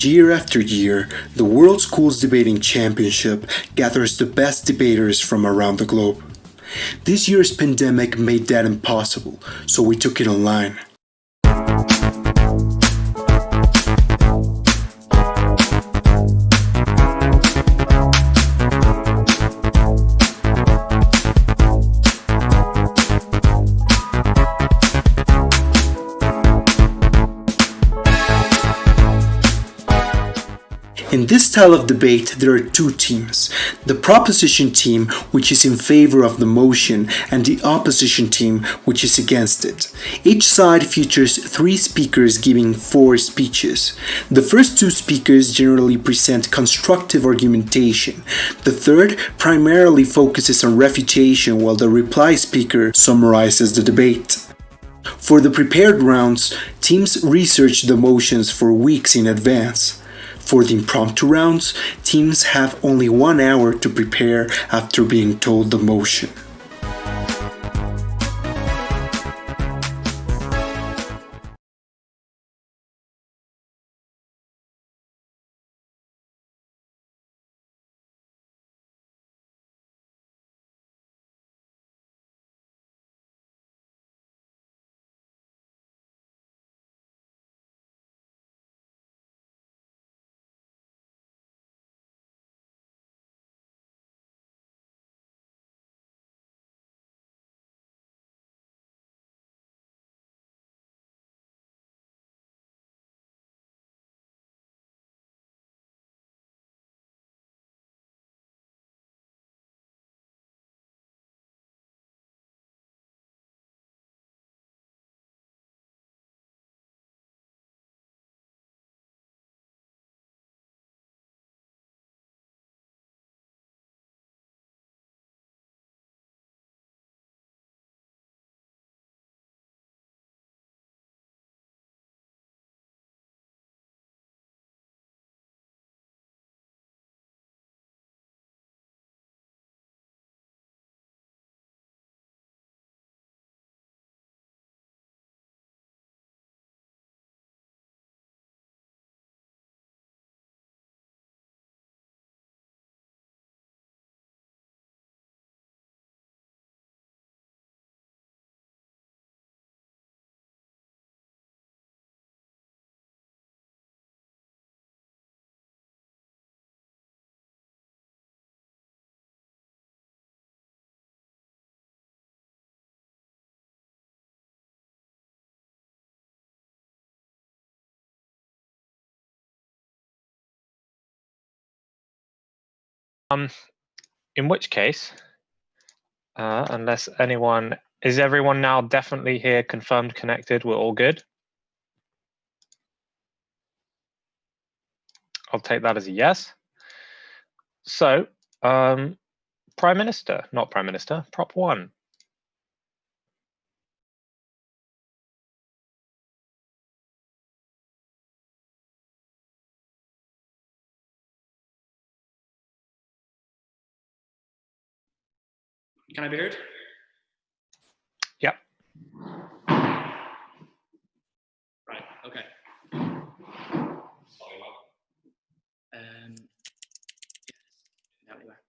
Year after year, the World Schools Debating Championship gathers the best debaters from around the globe. This year's pandemic made that impossible, so we took it online. In this style of debate, there are two teams. The Proposition team, which is in favor of the motion, and the Opposition team, which is against it. Each side features 3 speakers giving 4 speeches. The first 2 speakers generally present constructive argumentation. The third primarily focuses on refutation, while the reply speaker summarizes the debate. For the prepared rounds, teams research the motions for weeks in advance. For the impromptu rounds, teams have only 1 hour to prepare after being told the motion. In which case, unless anyone, is everyone now definitely here, confirmed, connected? We're all good? I'll take that as a yes. So, Prime Minister, not Prime Minister, Prop 1. Can I be heard? Yep. Right, okay. Now we are.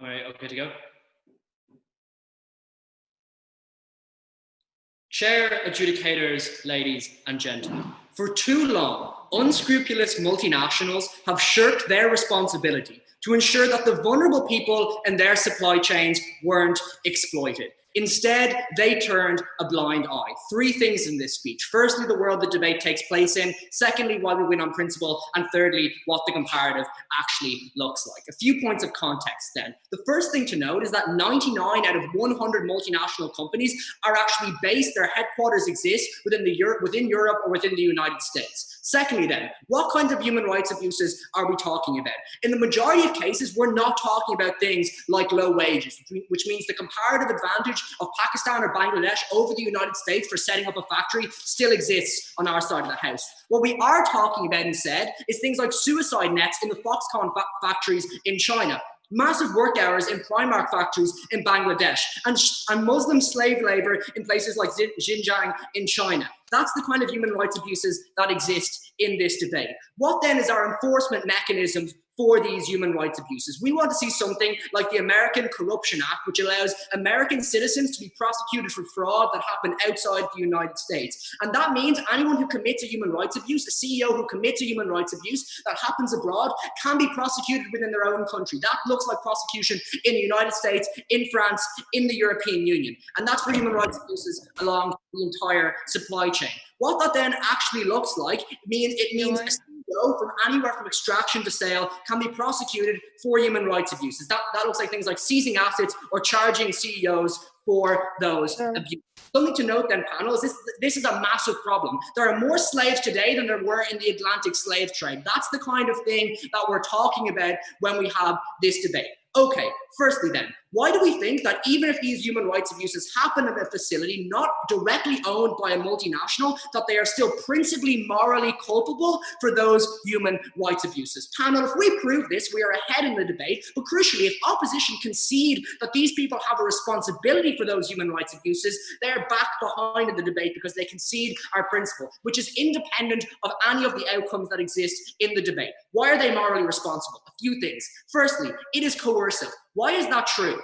All right, okay to go? Chair, adjudicators, ladies and gentlemen, for too long, unscrupulous multinationals have shirked their responsibility to ensure that the vulnerable people in their supply chains weren't exploited. Instead, they turned a blind eye. 3 things in this speech. Firstly, the world the debate takes place in. Secondly, why we win on principle. And thirdly, what the comparative actually looks like. A few points of context then. The first thing to note is that 99 out of 100 multinational companies are actually based, their headquarters exist within Europe or within the United States. Secondly then, what kinds of human rights abuses are we talking about? In the majority of cases, we're not talking about things like low wages, which means the comparative advantage of Pakistan or Bangladesh over the United States for setting up a factory still exists on our side of the house. What we are talking about instead is things like suicide nets in the Foxconn factories in China. massive work hours in Primark factories in Bangladesh, and Muslim slave labor in places like Xinjiang in China. That's the kind of human rights abuses that exist in this debate. What then is our enforcement mechanisms for these human rights abuses? We want to see something like the American Corruption Act, which allows American citizens to be prosecuted for fraud that happened outside the United States. And that means anyone who commits a human rights abuse, a CEO who commits a human rights abuse that happens abroad, can be prosecuted within their own country. That looks like prosecution in the United States, in France, in the European Union. And that's for human rights abuses along the entire supply chain. What that then actually looks like, it means a CEO from anywhere from extraction to sale can be prosecuted for human rights abuses. That looks like things like seizing assets or charging CEOs for those abuses. Something to note then, panel, is this is a massive problem. There are more slaves today than there were in the Atlantic slave trade. That's the kind of thing that we're talking about when we have this debate. Okay, firstly then, why do we think that even if these human rights abuses happen in a facility not directly owned by a multinational, that they are still principally morally culpable for those human rights abuses? Panel, if we prove this, we are ahead in the debate, but crucially, if opposition concede that these people have a responsibility for those human rights abuses, they are back behind in the debate because they concede our principle, which is independent of any of the outcomes that exist in the debate. Why are they morally responsible? A few things. Firstly, it is coercive. Why is that true?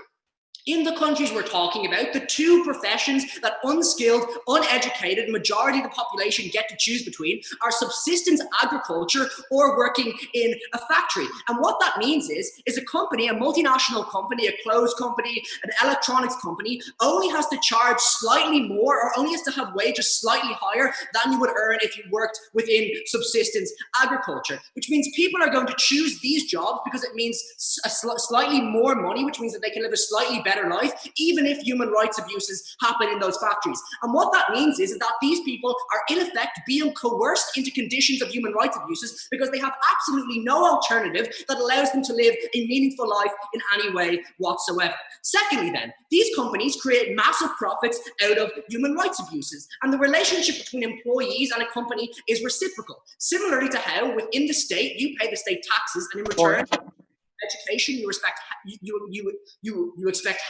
In the countries we're talking about, the two professions that unskilled, uneducated majority of the population get to choose between are subsistence agriculture or working in a factory. And what that means is a company, a multinational company, a clothes company, an electronics company, only has to charge slightly more or only has to have wages slightly higher than you would earn if you worked within subsistence agriculture, which means people are going to choose these jobs because it means slightly more money, which means that they can live a slightly better life, even if human rights abuses happen in those factories. And what that means is that these people are in effect being coerced into conditions of human rights abuses because they have absolutely no alternative that allows them to live a meaningful life in any way whatsoever. Secondly then, these companies create massive profits out of human rights abuses, and the relationship between employees and a company is reciprocal. Similarly to how within the state you pay the state taxes and in return education, you expect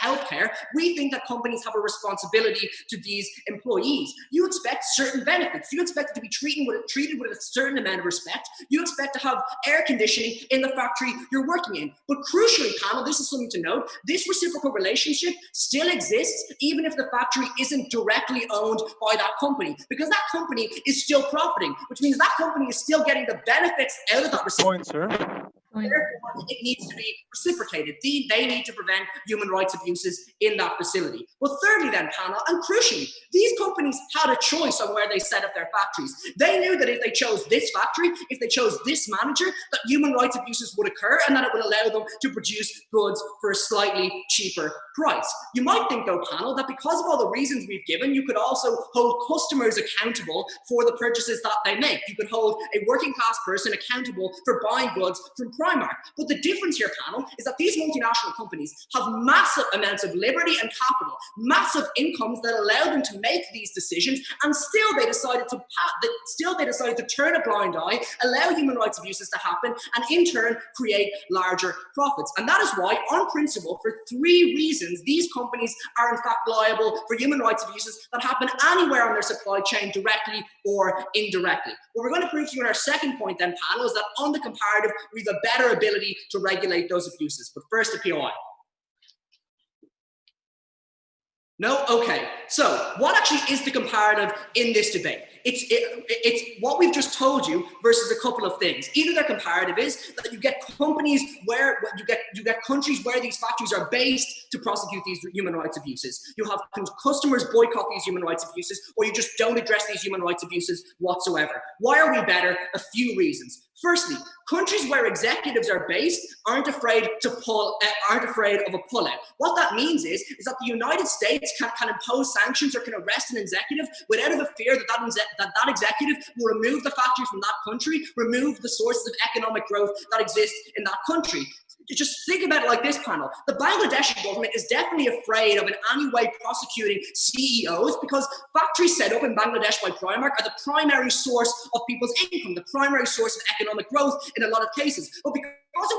healthcare. We think that companies have a responsibility to these employees. You expect certain benefits. You expect to be treated with a certain amount of respect. You expect to have air conditioning in the factory you're working in. But crucially, panel, this is something to note, this reciprocal relationship still exists even if the factory isn't directly owned by that company, because that company is still profiting, which means that company is still getting the benefits out of that reciprocal. Therefore, it needs to be reciprocated. They need to prevent human rights abuses in that facility. But thirdly then, panel, and crucially, these companies had a choice on where they set up their factories. They knew that if they chose this factory, if they chose this manager, that human rights abuses would occur and that it would allow them to produce goods for a slightly cheaper price. You might think though, panel, that because of all the reasons we've given, you could also hold customers accountable for the purchases that they make. You could hold a working class person accountable for buying goods from Primark. But the difference here, panel, is that these multinational companies have massive amounts of liberty and capital, massive incomes that allow them to make these decisions, and still they decided to turn a blind eye, allow human rights abuses to happen, and in turn create larger profits. And that is why, on principle, for three reasons, these companies are in fact liable for human rights abuses that happen anywhere on their supply chain, directly or indirectly. What we're going to prove to you in our second point then, panel, is that on the comparative, we have a better ability to regulate those abuses. But first, the POI. No? Okay. So what actually is the comparative in this debate? It's what we've just told you versus a couple of things. Either the comparative is that you get companies where you get countries where these factories are based to prosecute these human rights abuses. You have customers boycott these human rights abuses, or you just don't address these human rights abuses whatsoever. Why are we better? A few reasons. Firstly, countries where executives are based aren't afraid of a pullout. What that means is that the United States can impose sanctions or can arrest an executive without a fear that executive will remove the factory from that country, remove the sources of economic growth that exist in that country. Just think about it like this, panel. The Bangladeshi government is definitely afraid of in any way prosecuting CEOs because factories set up in Bangladesh by Primark are the primary source of people's income, the primary source of economic growth in a lot of cases. But because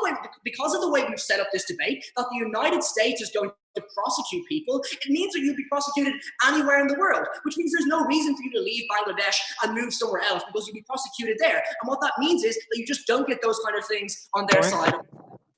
because of the way we've set up this debate, that the United States is going to prosecute people, it means that you'll be prosecuted anywhere in the world, which means there's no reason for you to leave Bangladesh and move somewhere else because you'll be prosecuted there. And what that means is that you just don't get those kind of things on their side.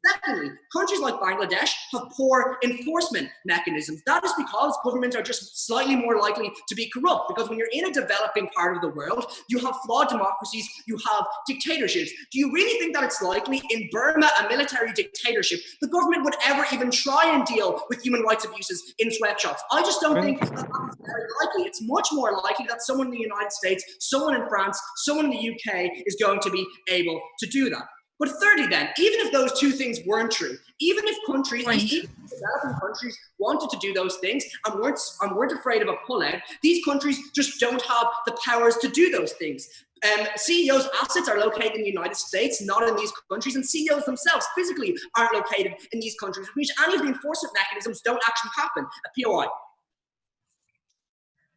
Secondly, countries like Bangladesh have poor enforcement mechanisms. That is because governments are just slightly more likely to be corrupt, because when you're in a developing part of the world, you have flawed democracies, you have dictatorships. Do you really think that it's likely in Burma, a military dictatorship, the government would ever even try and deal with human rights abuses in sweatshops? I just don't think that that's very likely. It's much more likely that someone in the United States, someone in France, someone in the UK is going to be able to do that. But thirdly then, even if those two things weren't true, even if countries, even if developing countries wanted to do those things and weren't afraid of a pullout, these countries just don't have the powers to do those things. CEOs' assets are located in the United States, not in these countries, and CEOs themselves physically aren't located in these countries, which means any of the enforcement mechanisms don't actually happen at POI.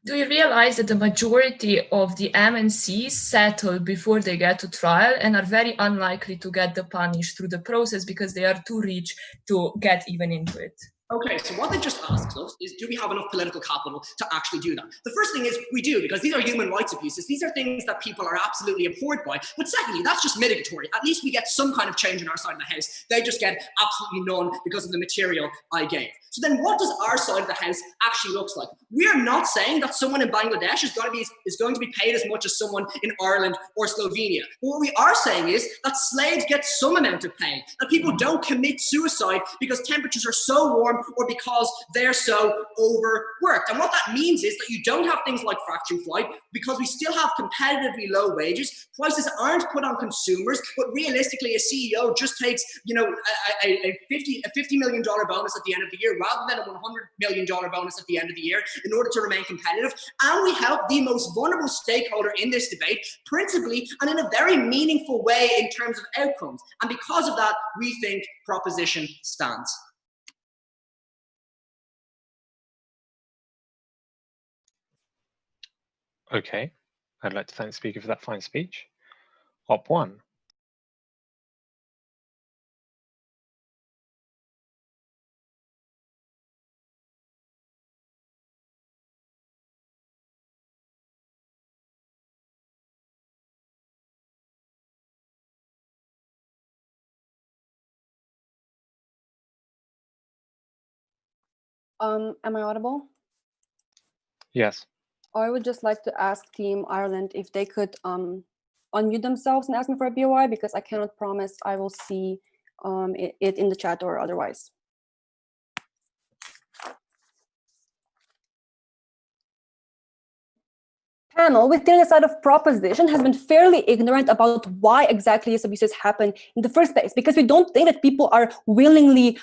Do you realize that the majority of the MNCs settle before they get to trial and are very unlikely to get the punish through the process because they are too rich to get even into it? Okay, so what they just asked us is, do we have enough political capital to actually do that? The first thing is we do, because these are human rights abuses. These are things that people are absolutely abhorred by. But secondly, that's just mitigatory. At least we get some kind of change on our side of the house. They just get absolutely none because of the material I gave. So then what does our side of the house actually looks like? We are not saying that someone in Bangladesh is going to be paid as much as someone in Ireland or Slovenia. But what we are saying is that slaves get some amount of pay, that people don't commit suicide because temperatures are so warm or because they're so overworked. And what that means is that you don't have things like factory flight, because we still have competitively low wages. Prices aren't put on consumers, but realistically, a CEO just takes, you know, a $50 million bonus at the end of the year rather than a $100 million bonus at the end of the year in order to remain competitive. And we help the most vulnerable stakeholder in this debate, principally and in a very meaningful way in terms of outcomes. And because of that, we think Proposition stands. Okay, I'd like to thank the speaker for that fine speech. Op 1. Am I audible? Yes. I would just like to ask Team Ireland if they could unmute themselves and ask me for a BOI, because I cannot promise I will see it in the chat or otherwise. Panel within the side of Proposition has been fairly ignorant about why exactly these abuses happen in the first place, because we don't think that people are willingly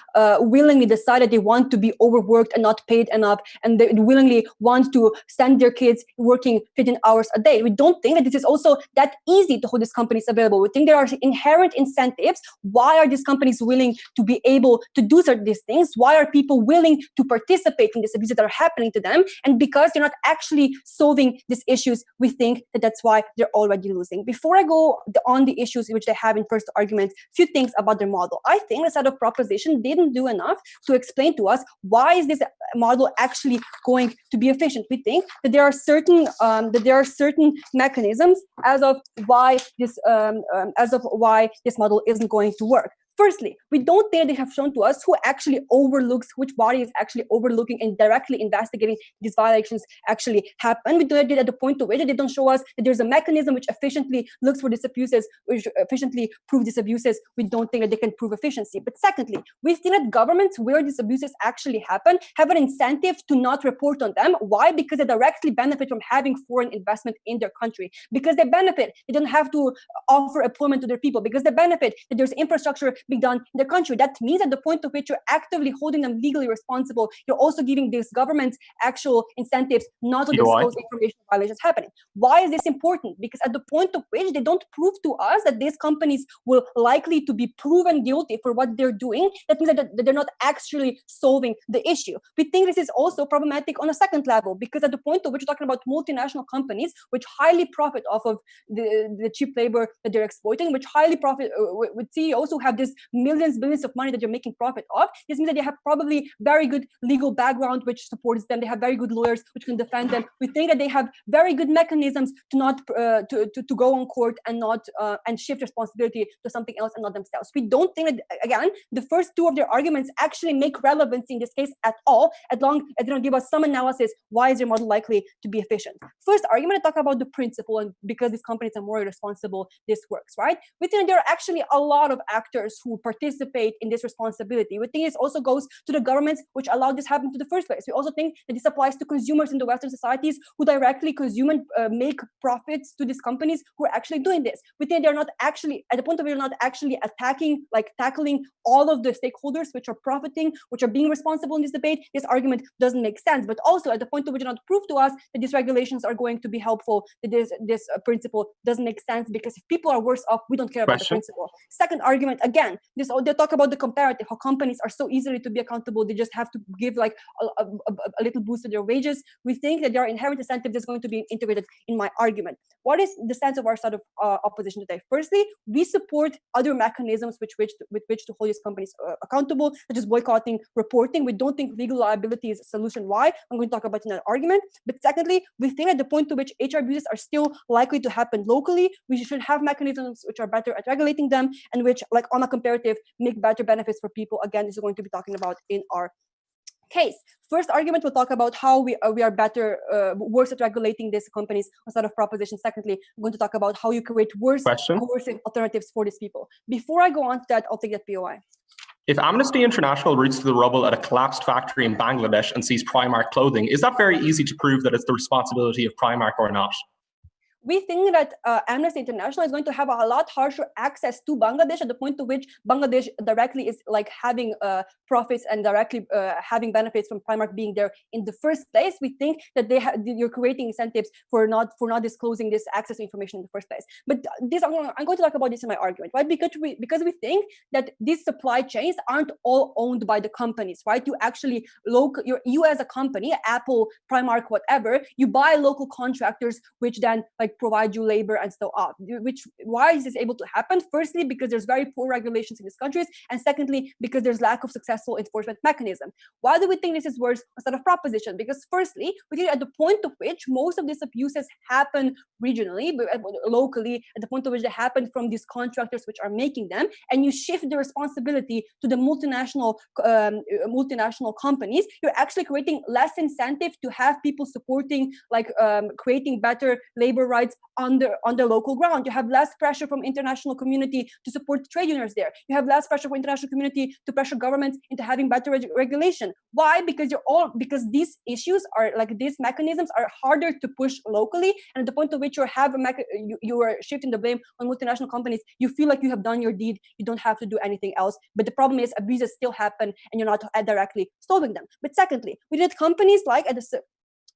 decide that they want to be overworked and not paid enough, and they willingly want to send their kids working 15 hours a day. We don't think that this is also that easy to hold these companies available. We think there are inherent incentives. Why are these companies willing to be able to do certain these things? Why are people willing to participate in these abuses that are happening to them? And because they're not actually solving this issue, we think that that's why they're already losing. Before I go on the issues which they have in first argument, few things about their model. I think the side of Proposition didn't do enough to explain to us why is this model actually going to be efficient. We think that there are certain mechanisms as of why this model isn't going to work. Firstly, we don't think they have shown to us who actually overlooks, which body is actually overlooking and directly investigating these violations actually happen. We did at the point of which they don't show us that there's a mechanism which efficiently looks for these abuses, which efficiently prove these abuses. We don't think that they can prove efficiency. But secondly, we think that governments where these abuses actually happen have an incentive to not report on them. Why? Because they directly benefit from having foreign investment in their country. Because they benefit, they don't have to offer employment to their people. Because they benefit that there's infrastructure being done in the country. That means at the point of which you're actively holding them legally responsible, you're also giving these governments actual incentives not to disclose information violations happening. Why is this important? Because at the point of which they don't prove to us that these companies will likely to be proven guilty for what they're doing, that means that they're not actually solving the issue. We think this is also problematic on a second level, because at the point of which we're talking about multinational companies which highly profit off of the cheap labor that they're exploiting, which highly profit with CEOs who have this millions, billions of money that you're making profit of. This means that they have probably very good legal background which supports them. They have very good lawyers which can defend them. We think that they have very good mechanisms to not to go on court and not and shift responsibility to something else and not themselves. We don't think that, again, the first two of their arguments actually make relevancy in this case at all, as long as they don't give us some analysis why is their model likely to be efficient. First argument, I talk about the principle, and because these companies are more responsible, this works, right? We think there are actually a lot of actors who participate in this responsibility. We think this also goes to the governments which allowed this happen to the first place. We also think that this applies to consumers in the Western societies who directly consume and make profits to these companies who are actually doing this. We think they're not actually, at the point of view, not actually tackling all of the stakeholders which are profiting, which are being responsible in this debate. This argument doesn't make sense. But also at the point of view, not prove to us that these regulations are going to be helpful, that this principle doesn't make sense, because if people are worse off, we don't care about the principle. Second argument, again, they talk about the comparative, how companies are so easily to be accountable. They just have to give like a little boost to their wages. We think that there are inherent incentives that's going to be integrated in my argument. What is the stance of our side of opposition today? Firstly, we support other mechanisms with which to hold these companies accountable, such as boycotting, reporting. We don't think legal liability is a solution. Why? I'm going to talk about in that argument. But secondly, we think at the point to which HR abuses are still likely to happen locally, we should have mechanisms which are better at regulating them and which, like on a comparative, make better benefits for people. Again, this is going to be talking about in our case. First argument, we'll talk about how we are better, worse at regulating these companies instead of proposition. Secondly, I'm going to talk about how you create worse coercive alternatives for these people. Before I go on to that, I'll take that POI. If Amnesty International routes to the rubble at a collapsed factory in Bangladesh and sees Primark clothing, is that very easy to prove that it's the responsibility of Primark or not? We think that Amnesty International is going to have a lot harsher access to Bangladesh at the point to which Bangladesh directly is like having profits and directly having benefits from Primark being there in the first place. We think that you're creating incentives for not disclosing this access to information in the first place. But this I'm going to talk about this in my argument, right? Because we think that these supply chains aren't all owned by the companies, right? You actually you as a company, Apple, Primark, whatever, you buy local contractors which then like provide you labor and so on. Why is this able to happen? Firstly, because there's very poor regulations in these countries, and secondly, because there's lack of successful enforcement mechanism. Why do we think this is worse instead of proposition? Because firstly, we think at the point of which most of these abuses happen regionally, locally, at the point of which they happen from these contractors which are making them, and you shift the responsibility to the multinational companies, you're actually creating less incentive to have people supporting, like creating better labor rights on the local ground. You have less pressure from international community to support trade unions there. You have less pressure from international community to pressure governments into having better regulation. Why? Because these issues are like these mechanisms are harder to push locally, and at the point of which you are shifting the blame on multinational companies, you feel like you have done your deed. You don't have to do anything else. But the problem is abuses still happen, and you're not directly solving them. But secondly, we did companies like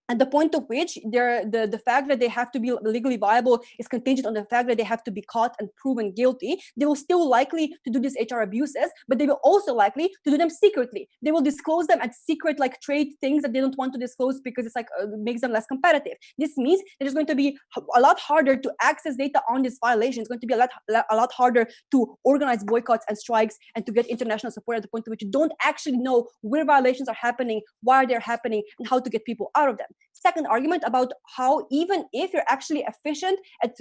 at the point of which the fact that they have to be legally viable is contingent on the fact that they have to be caught and proven guilty. They will still likely to do these HR abuses, but they will also likely to do them secretly. They will disclose them at secret, like trade things that they don't want to disclose because it's like makes them less competitive. This means that it's going to be a lot harder to access data on this violation. It's going to be a lot harder to organize boycotts and strikes and to get international support at the point of which you don't actually know where violations are happening, why they're happening, and how to get people out of them. Second argument about how even if you're actually efficient at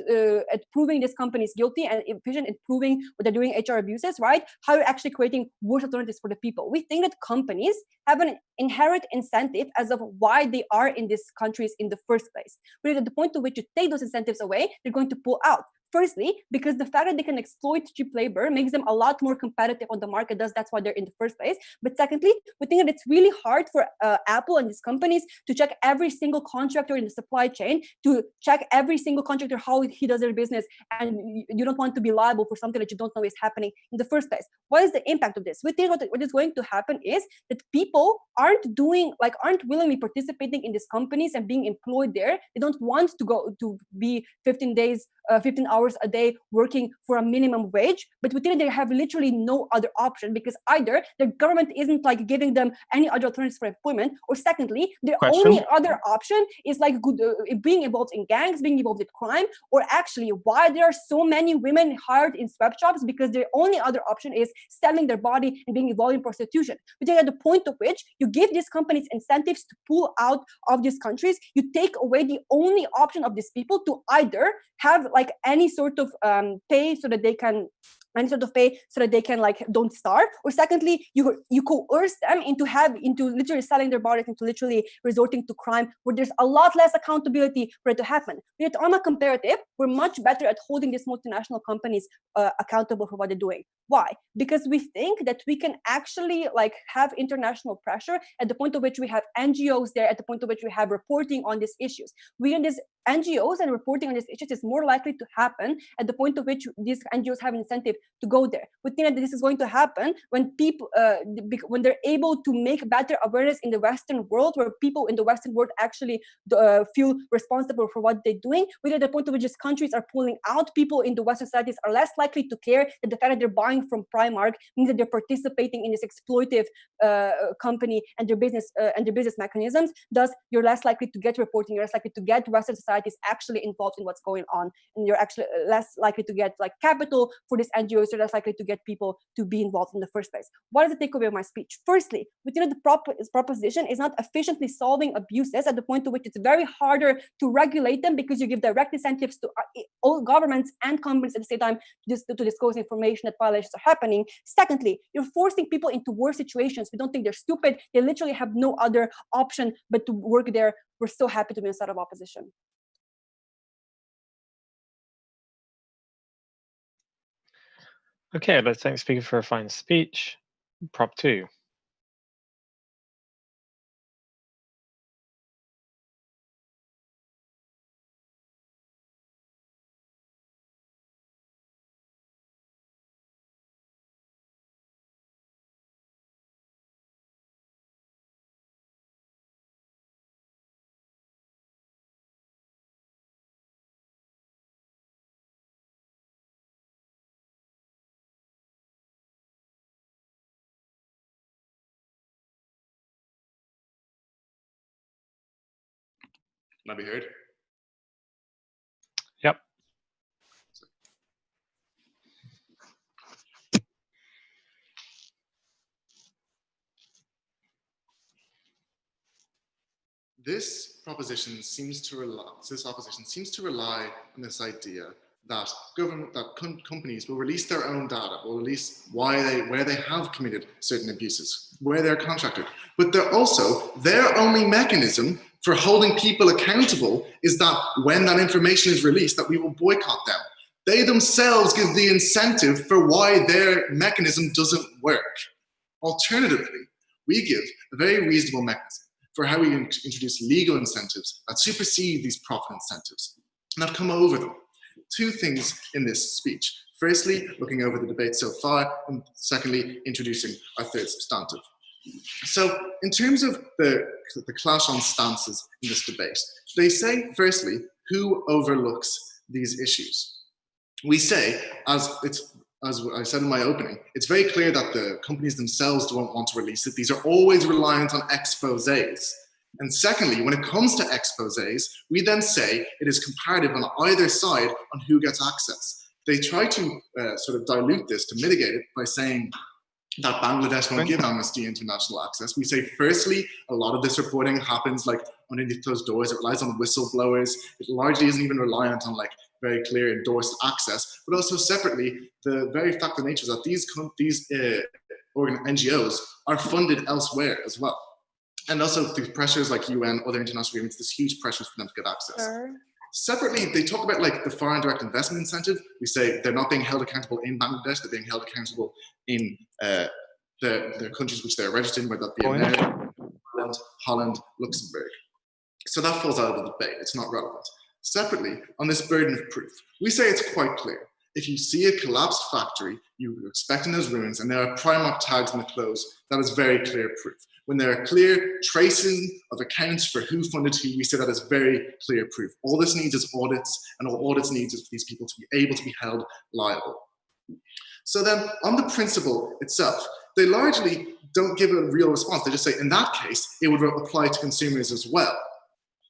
proving this company is guilty and efficient at proving what they're doing HR abuses, right? How you're actually creating worse alternatives for the people. We think that companies have an inherent incentive as of why they are in these countries in the first place. But at the point to which you take those incentives away, they're going to pull out. Firstly, because the fact that they can exploit cheap labor makes them a lot more competitive on the market. That's why they're in the first place. But secondly, we think that it's really hard for Apple and these companies to check every single contractor in the supply chain, to check every single contractor how he does their business, and you don't want to be liable for something that you don't know is happening in the first place. What is the impact of this? We think what is going to happen is that people aren't willingly participating in these companies and being employed there. They don't want to go to be 15 hours hours a day working for a minimum wage, but within it they have literally no other option, because either the government isn't like giving them any other alternatives for employment, or secondly, their only other option is like being involved in gangs, being involved with crime, or actually why there are so many women hired in sweatshops, because their only other option is selling their body and being involved in prostitution. But then at the point of which you give these companies incentives to pull out of these countries, you take away the only option of these people to either have like any sort of pay so that they can like don't starve, or secondly you coerce them into literally selling their bodies, into literally resorting to crime, where there's a lot less accountability for it to happen. With on a comparative, we're much better at holding these multinational companies accountable for what they're doing. Why? Because we think that we can actually like have international pressure at the point of which we have NGOs there, at the point of which we have reporting on these issues. We in these NGOs and reporting on these issues is more likely to happen at the point of which these NGOs have an incentive to go there. We think that this is going to happen when people, when they're able to make better awareness in the Western world, where people in the Western world actually feel responsible for what they're doing. We think at the point of which these countries are pulling out, people in the Western societies are less likely to care that the fact that they're buying from Primark means that they're participating in this exploitive company and their business mechanisms. Thus, you're less likely to get reporting, you're less likely to get Western societies actually involved in what's going on, and you're actually less likely to get like capital for these NGOs, you're less likely to get people to be involved in the first place. What is the takeaway of my speech? Firstly, within the proposition is not efficiently solving abuses at the point to which it's very harder to regulate them, because you give direct incentives to all governments and companies at the same time to disclose information that violations are happening. Secondly, you're forcing people into worse situations. We don't think they're stupid. They literally have no other option but to work there. We're so happy to be inside of opposition. Okay, let's thank the speaker for a fine speech. Prop 2. Can I be heard? Yep. This opposition seems to rely on this idea that companies will release their own data, will release where they have committed certain abuses, where they're contracted. But they're also, their only mechanism for holding people accountable is that when that information is released, that we will boycott them. They themselves give the incentive for why their mechanism doesn't work. Alternatively, we give a very reasonable mechanism for how we introduce legal incentives that supersede these profit incentives. And I've come over them. Two things in this speech. Firstly, looking over the debate so far, and secondly, introducing our third substantive. So in terms of the clash on stances in this debate, they say, firstly, who overlooks these issues? We say, as I said in my opening, it's very clear that the companies themselves don't want to release it. These are always reliant on exposés. And secondly, when it comes to exposés, we then say it is comparative on either side on who gets access. They try to sort of dilute this to mitigate it by saying that Bangladesh won't give Amnesty International access. We say, firstly, a lot of this reporting happens like underneath closed doors. It relies on whistleblowers. It largely isn't even reliant on like very clear endorsed access. But also separately, the very fact of nature is that these NGOs are funded elsewhere as well. And also through pressures like UN, other international agreements, there's huge pressures for them to get access. Sure. Separately, they talk about like the foreign direct investment incentive. We say they're not being held accountable in Bangladesh, they're being held accountable in the countries which they're registered in, whether that be America, Holland, Luxembourg. So that falls out of the debate, it's not relevant. Separately, on this burden of proof, we say it's quite clear. If you see a collapsed factory, you're expecting those ruins, and there are Primark tags on the clothes, that is very clear proof. When there are clear tracing of accounts for who funded who, we say that is very clear proof. All this needs is audits, and all audits needs is for these people to be able to be held liable. So then, on the principle itself, they largely don't give a real response. They just say, in that case, it would apply to consumers as well.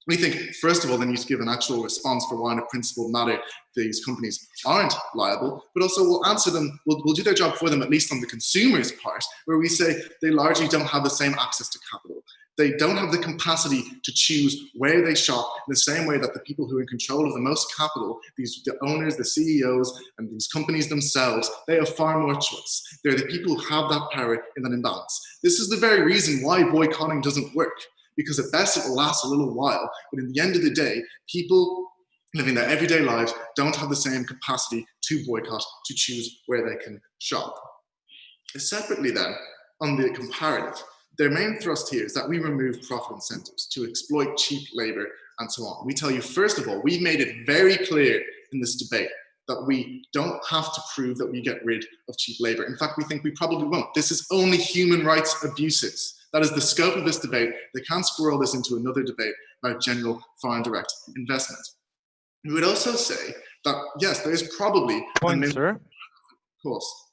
We think, first of all, they need to give an actual response for why in a principled matter these companies aren't liable, but also we'll answer them, we'll do their job for them, at least on the consumer's part, where we say they largely don't have the same access to capital. They don't have the capacity to choose where they shop in the same way that the people who are in control of the most capital, the owners, the CEOs, and these companies themselves, they have far more choice. They're the people who have that power in that imbalance. This is the very reason why boycotting doesn't work. Because at best it will last a little while, but in the end of the day, people living their everyday lives don't have the same capacity to boycott, to choose where they can shop. Separately then, on the comparative, their main thrust here is that we remove profit incentives to exploit cheap labor and so on. We tell you, first of all, we've made it very clear in this debate that we don't have to prove that we get rid of cheap labor. In fact, we think we probably won't. This is only human rights abuses. That is the scope of this debate. They can't squirrel this into another debate about general foreign direct investment. We would also say that, yes, there is probably sir. Of course.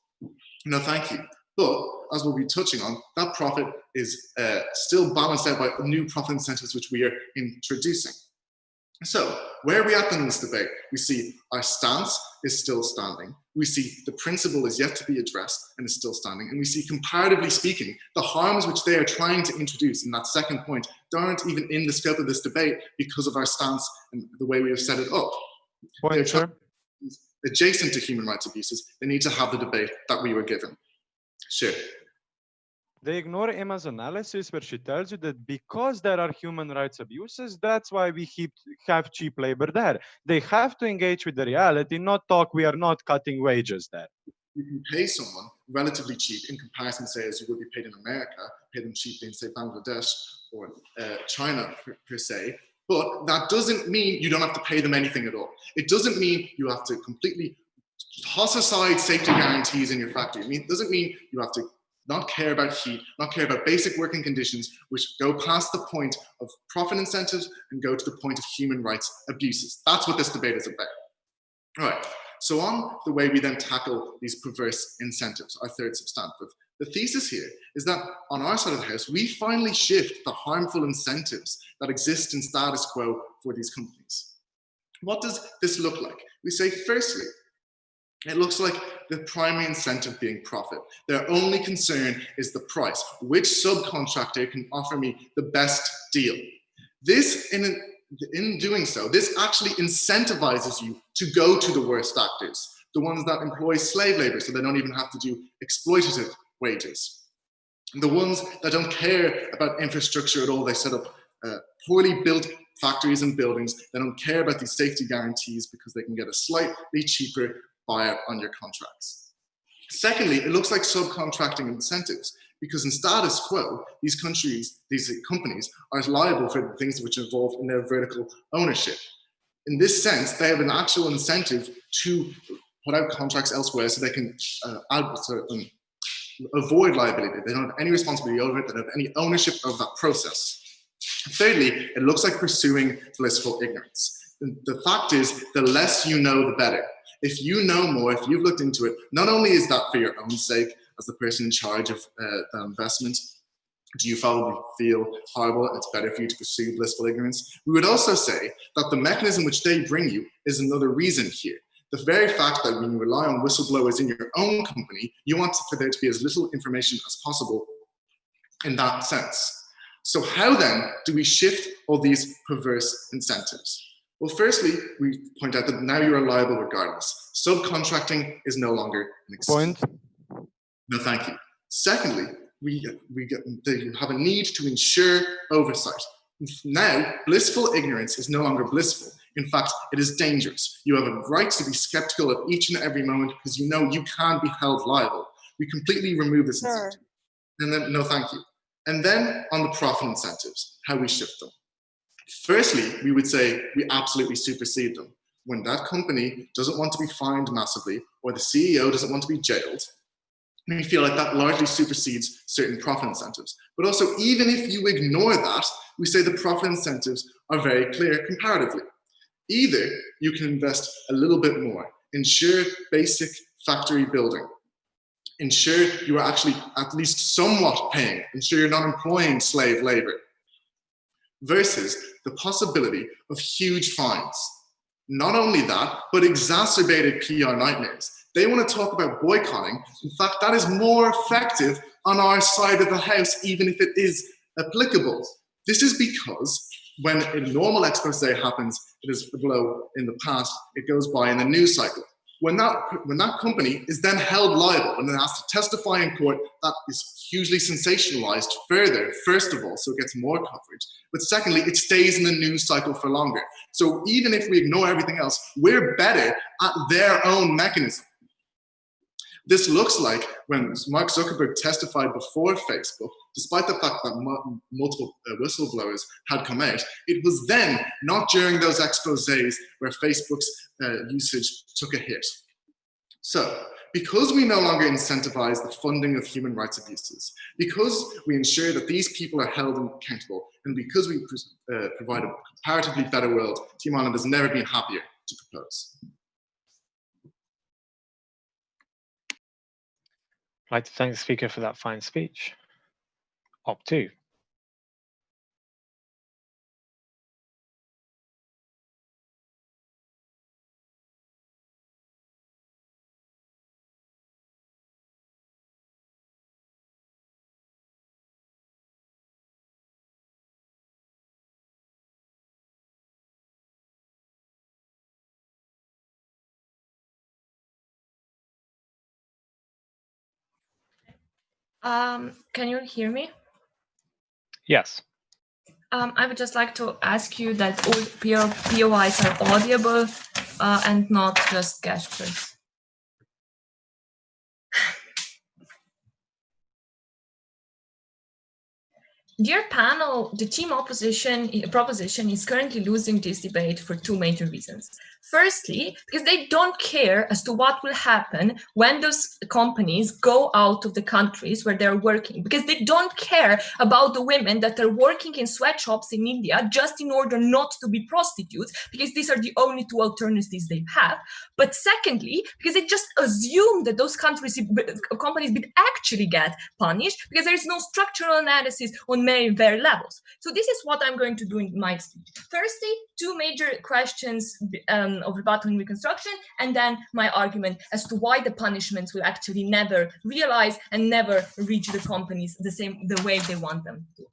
No, thank you. But, as we'll be touching on, that profit is still balanced out by new profit incentives which we are introducing. So, where are we at in this debate? We see our stance is still standing. We see the principle is yet to be addressed and is still standing. And we see, comparatively speaking, the harms which they are trying to introduce in that second point aren't even in the scope of this debate because of our stance and the way we have set it up. Sir. Adjacent to human rights abuses, they need to have the debate that we were given. Sure. They ignore Emma's analysis where she tells you that because there are human rights abuses, that's why we have cheap labor there. They have to engage with the reality, not talk, we are not cutting wages there. You can pay someone relatively cheap in comparison, say, as you would be paid in America, pay them cheaply in, say, Bangladesh or China per se, but that doesn't mean you don't have to pay them anything at all. It doesn't mean you have to completely toss aside safety guarantees in your factory. It doesn't mean you have to not care about heat, not care about basic working conditions, which go past the point of profit incentives and go to the point of human rights abuses. That's what this debate is about. All right, so on the way we then tackle these perverse incentives, our third substantive. The thesis here is that on our side of the house, we finally shift the harmful incentives that exist in status quo for these companies. What does this look like? We say, firstly, it looks like the primary incentive being profit. Their only concern is the price. Which subcontractor can offer me the best deal? This, in doing so, this actually incentivizes you to go to the worst actors, the ones that employ slave labor so they don't even have to do exploitative wages, the ones that don't care about infrastructure at all. They set up poorly built factories and buildings. They don't care about these safety guarantees because they can get a slightly cheaper buyout on your contracts. Secondly, it looks like subcontracting incentives, because in status quo, these companies are liable for the things which are involved in their vertical ownership. In this sense, they have an actual incentive to put out contracts elsewhere so they can avoid liability. They don't have any responsibility over it. They don't have any ownership of that process. Thirdly, it looks like pursuing blissful ignorance. The fact is, the less you know, the better. If you know more, if you've looked into it, not only is that for your own sake, as the person in charge of the investment, do you probably feel horrible and it's better for you to pursue blissful ignorance? We would also say that the mechanism which they bring you is another reason here. The very fact that when you rely on whistleblowers in your own company, you want for there to be as little information as possible in that sense. So how then do we shift all these perverse incentives? Well, firstly, we point out that now you're liable regardless. Subcontracting is no longer an excuse. Point. No, thank you. Secondly, we have a need to ensure oversight. Now, blissful ignorance is no longer blissful. In fact, it is dangerous. You have a right to be skeptical at each and every moment because you know you can be held liable. We completely remove this incentive. And then, no, thank you. And then on the profit incentives, how we shift them. Firstly, we would say we absolutely supersede them. when that company doesn't want to be fined massively, or the CEO doesn't want to be jailed, we feel like that largely supersedes certain profit incentives. But also, even if you ignore that, we say the profit incentives are very clear comparatively. Either you can invest a little bit more, ensure basic factory building, ensure you are actually at least somewhat paying, ensure you're not employing slave labor, versus the possibility of huge fines. Not only that, but exacerbated PR nightmares. They want to talk about boycotting. In fact, that is more effective on our side of the house, even if it is applicable. This is because when a normal expose happens, it is below in the past, it goes by in the news cycle. When that company is then held liable, when they're asked to testify in court, that is hugely sensationalized further, first of all, so it gets more coverage. But secondly, it stays in the news cycle for longer. So even if we ignore everything else, we're better at their own mechanism. This looks like when Mark Zuckerberg testified before Facebook, despite the fact that multiple whistleblowers had come out, it was then, not during those exposés, where Facebook's usage took a hit. So, because we no longer incentivize the funding of human rights abuses, because we ensure that these people are held accountable, and because we provide a comparatively better world, Team Ireland has never been happier to propose. I'd like to thank the speaker for that fine speech. Op 2. Can you hear me? Yes. I would just like to ask you that all POIs are audible and not just gestures. Dear panel, the team Proposition is currently losing this debate for two major reasons. Firstly, because they don't care as to what will happen when those companies go out of the countries where they're working, because they don't care about the women that are working in sweatshops in India just in order not to be prostitutes, because these are the only two alternatives they have. But secondly, because they just assume that those companies will actually get punished, because there is no structural analysis on many very levels. So this is what I'm going to do in my speech. Firstly, two major questions of rebuttal and reconstruction, and then my argument as to why the punishments will actually never realize and never reach the companies the way they want them to.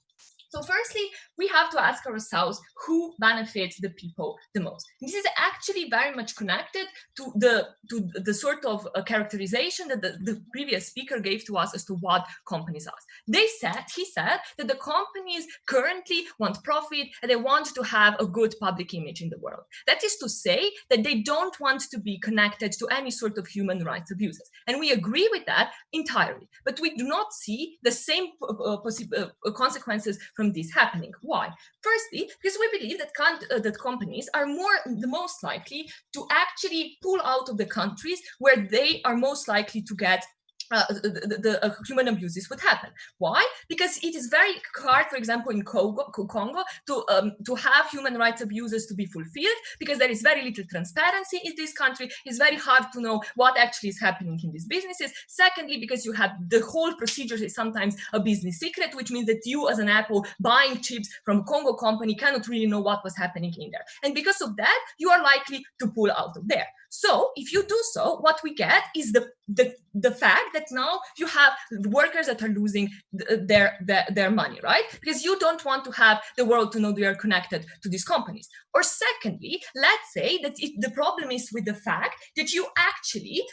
So firstly, we have to ask ourselves who benefits the people the most. This is actually very much connected to the sort of characterization that the previous speaker gave to us as to what companies are. He said that the companies currently want profit and they want to have a good public image in the world. That is to say that they don't want to be connected to any sort of human rights abuses. And we agree with that entirely. But we do not see the same consequences from this happening. Why? Firstly, because we believe that companies are the most likely to actually pull out of the countries where they are most likely to get the human abuses would happen. Why? Because it is very hard, for example, in Congo to have human rights abuses to be fulfilled, because there is very little transparency in this country. It's very hard to know what actually is happening in these businesses. Secondly, because you have the whole procedure is sometimes a business secret, which means that you as an Apple buying chips from a Congo company cannot really know what was happening in there. And because of that, you are likely to pull out of there. So if you do so, what we get is the fact that now you have workers that are losing their money, right? Because you don't want to have the world to know they are connected to these companies. Or secondly, let's say that the problem is with the fact that you actually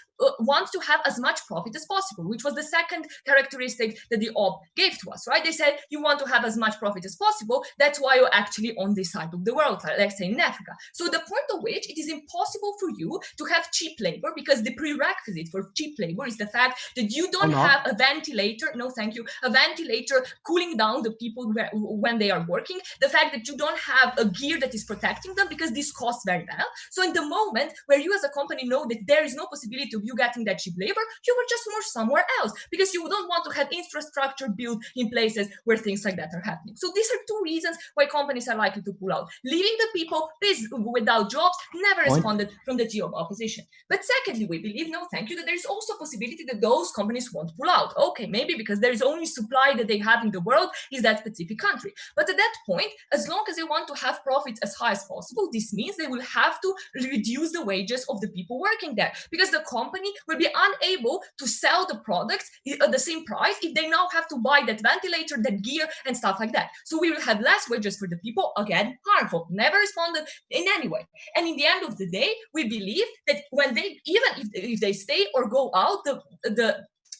want to have as much profit as possible, which was the second characteristic that the op gave to us, right? They said you want to have as much profit as possible. That's why you're actually on this side of the world, let's say in Africa. So the point of which it is impossible for you to have cheap labor, because the prerequisite for cheap labor is the fact that you don't have a ventilator, no thank you, a ventilator cooling down the people when they are working, the fact that you don't have a gear that is protecting them, because this costs very well. So in the moment where you as a company know that there is no possibility of you getting that cheap labor, you will just move somewhere else, because you don't want to have infrastructure built in places where things like that are happening. So these are two reasons why companies are likely to pull out. Leaving the people without jobs never responded from the team of opposition. But secondly, we believe, no thank you, that there's also a possibility that those companies won't pull out. Okay, maybe because there is only supply that they have in the world is that specific country. But at that point, as long as they want to have profits as high as possible, this means they will have to reduce the wages of the people working there, because the company will be unable to sell the products at the same price if they now have to buy that ventilator, that gear, and stuff like that. So we will have less wages for the people, again, harmful, never responded in any way. And in the end of the day, we believe that when they, even if they stay or go out,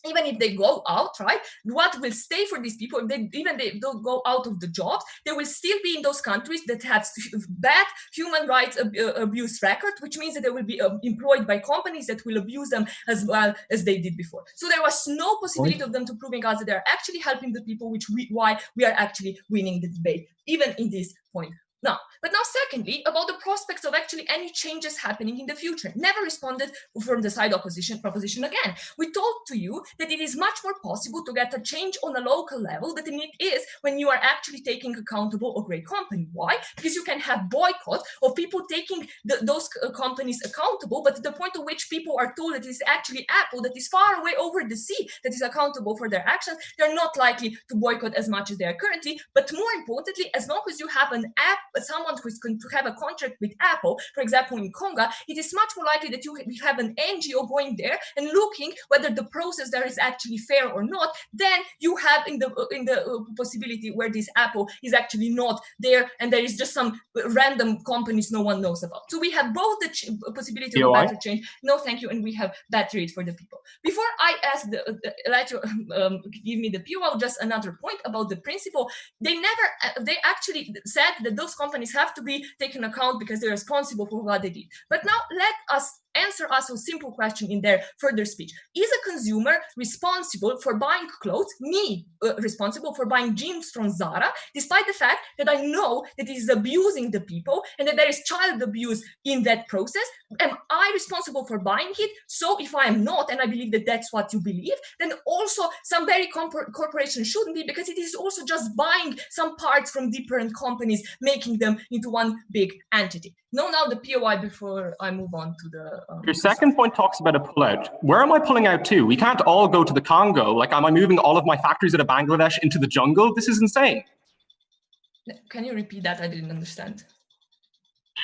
even if they go out, right, what will stay for these people, even they don't go out of the jobs, they will still be in those countries that have bad human rights abuse record, which means that they will be employed by companies that will abuse them as well as they did before. So there was no possibility of them to proving us that they're actually helping the people, why we are actually winning the debate, even in this point. Now, secondly, about the prospects of actually any changes happening in the future. Never responded from the side proposition again. We told to you that it is much more possible to get a change on a local level than it is when you are actually taking accountable a great company. Why? Because you can have boycott of people taking those companies accountable, but to the point at which people are told that it is actually Apple that is far away over the sea that is accountable for their actions, they're not likely to boycott as much as they are currently. But more importantly, as long as you have an app, someone who is going to have a contract with Apple, for example, in Congo, it is much more likely that you have an NGO going there and looking whether the process there is actually fair or not, than you have in the possibility where this Apple is actually not there and there is just some random companies no one knows about. So we have both the possibility of a better change, no thank you, and we have better it for the people. Before I ask let you give me the POI, just another point about the principle. They actually said that those companies have to be taken account because they're responsible for what they did. But now let us answer us a simple question in their further speech. Is a consumer responsible for buying clothes, me responsible for buying jeans from Zara, despite the fact that I know that it is abusing the people and that there is child abuse in that process? Am I responsible for buying it? So if I am not, and I believe that that's what you believe, then also some very corporations shouldn't be, because it is also just buying some parts from different companies, making them into one big entity. Now the POI before I move on to the... Your second point talks about a pullout. Where am I pulling out to? We can't all go to the Congo. Like, am I moving all of my factories out of Bangladesh into the jungle? This is insane. Can you repeat that? I didn't understand.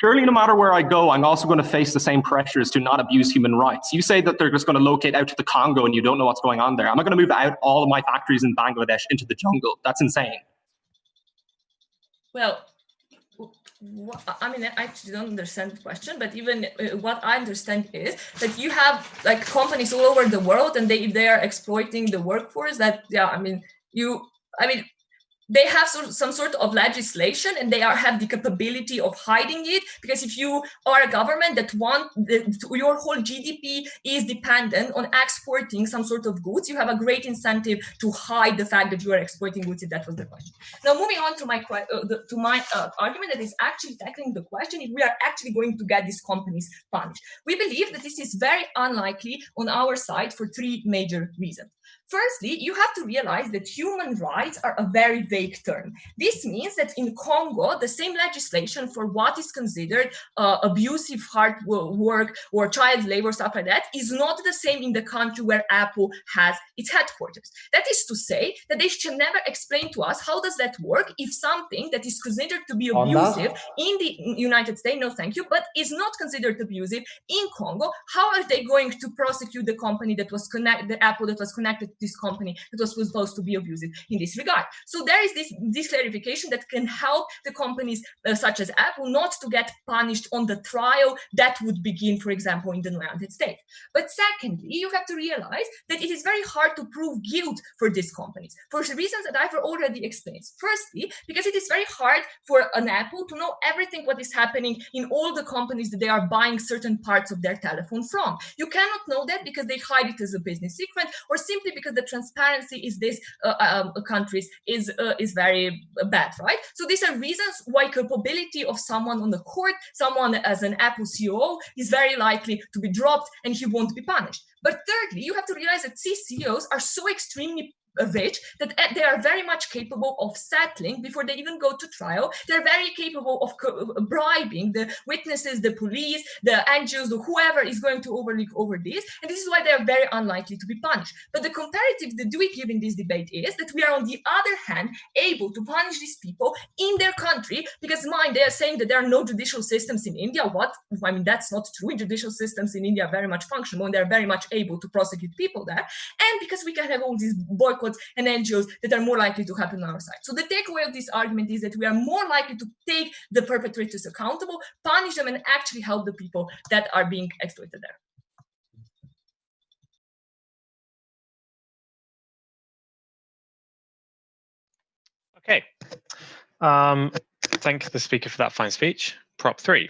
Surely no matter where I go, I'm also going to face the same pressures to not abuse human rights. You say that they're just going to locate out to the Congo and you don't know what's going on there. Am I going to move out all of my factories in Bangladesh into the jungle? That's insane. Well, I mean, I actually don't understand the question, but even what I understand is that you have like companies all over the world, and they are exploiting the workforce. That they have some sort of legislation, and they have the capability of hiding it, because if you are a government that your whole GDP is dependent on exporting some sort of goods, you have a great incentive to hide the fact that you are exporting goods, if that was the question. Now, moving on to my argument that is actually tackling the question if we are actually going to get these companies punished. We believe that this is very unlikely on our side for three major reasons. Firstly, you have to realize that human rights are a very vague term. This means that in Congo, the same legislation for what is considered abusive hard work or child labor, stuff like that, is not the same in the country where Apple has its headquarters. That is to say that they should never explain to us how does that work if something that is considered to be abusive in the United States, no thank you, but is not considered abusive in Congo, how are they going to prosecute the company that was connected, the Apple that was connected suspected this company that was supposed to be abusive in this regard. So there is this clarification that can help the companies such as Apple not to get punished on the trial that would begin, for example, in the United States. But secondly, you have to realize that it is very hard to prove guilt for these companies for the reasons that I've already explained. Firstly, because it is very hard for an Apple to know everything what is happening in all the companies that they are buying certain parts of their telephone from. You cannot know that because they hide it as a business secret, or simply because the transparency in these countries is very bad, right? So these are reasons why culpability of someone on the court, someone as an Apple CEO, is very likely to be dropped and he won't be punished. But thirdly, you have to realize that CEOs are so extremely rich that they are very much capable of settling before they even go to trial. They're very capable of bribing the witnesses, the police, the NGOs, whoever is going to overlook over this. And this is why they are very unlikely to be punished. But the comparative that we give in this debate is that we are, on the other hand, able to punish these people in their country, because mind, they are saying that there are no judicial systems in India. What? I mean, that's not true. Judicial systems in India are very much functional, and they're very much able to prosecute people there. And because we can have all these boycotts and NGOs that are more likely to happen on our side. So the takeaway of this argument is that we are more likely to take the perpetrators accountable, punish them, and actually help the people that are being exploited there. Okay. Thank the speaker for that fine speech. Prop 3.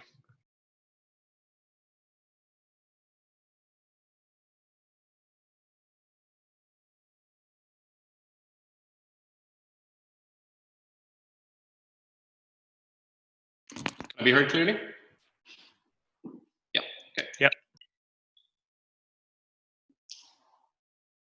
Can I be heard clearly? Yeah, okay. Yep.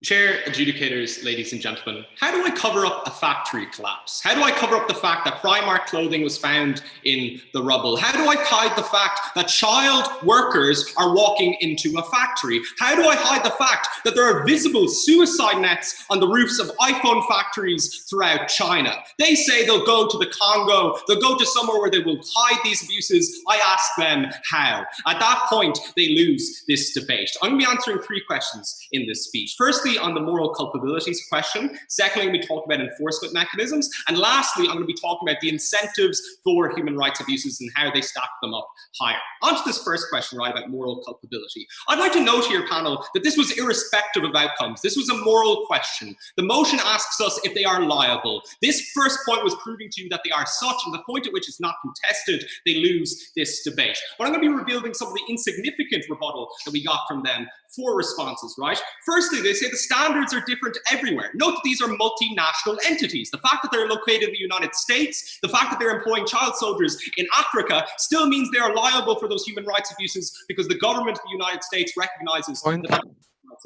Chair, adjudicators, ladies and gentlemen, how do I cover up a factory collapse? How do I cover up the fact that Primark clothing was found in the rubble? How do I hide the fact that child workers are walking into a factory? How do I hide the fact that there are visible suicide nets on the roofs of iPhone factories throughout China? They say they'll go to the Congo, they'll go to somewhere where they will hide these abuses. I ask them how. At that point, they lose this debate. I'm going to be answering 3 questions in this speech. Firstly, on the moral culpabilities question. Secondly, we talk about enforcement mechanisms. And lastly, I'm going to be talking about the incentives for human rights abuses and how they stack them up higher. On to this first question, right, about moral culpability. I'd like to note here, panel, that this was irrespective of outcomes. This was a moral question. The motion asks us if they are liable. This first point was proving to you that they are such, and the point at which it's not contested, they lose this debate. But I'm going to be revealing some of the insignificant rebuttal that we got from them 4 responses, right? Firstly, they say the standards are different everywhere. Note that these are multinational entities. The fact that they're located in the United States, the fact that they're employing child soldiers in Africa still means they are liable for those human rights abuses because the government of the United States recognizes that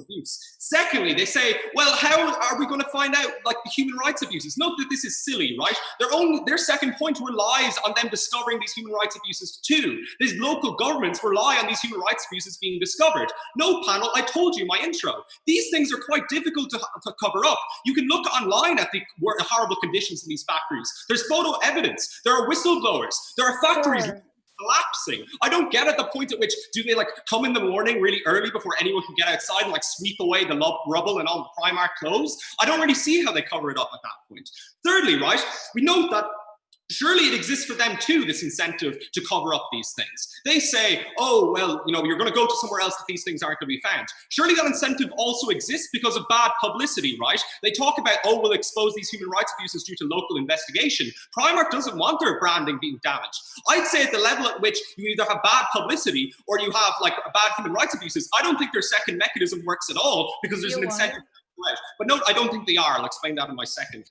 abuse. Secondly, they say, well, how are we going to find out like the human rights abuses? Note that this is silly, right? Their second point relies on them discovering these human rights abuses too. These local governments rely on these human rights abuses being discovered. No, panel, I told you in my intro. These things are quite difficult to cover up. You can look online at the horrible conditions in these factories. There's photo evidence. There are whistleblowers. There are factories collapsing. I don't get at the point at which do they like come in the morning really early before anyone can get outside and like sweep away the rubble and all the Primark clothes. I don't really see how they cover it up at that point. Thirdly, right, we note that surely it exists for them too, this incentive to cover up these things. They say, oh, well, you know, you're going to go to somewhere else that these things aren't going to be found. Surely that incentive also exists because of bad publicity, right? They talk about, oh, we'll expose these human rights abuses due to local investigation. Primark doesn't want their branding being damaged. I'd say at the level at which you either have bad publicity or you have like bad human rights abuses, I don't think their second mechanism works at all because there's an incentive. But no, I don't think they are. I'll explain that in my second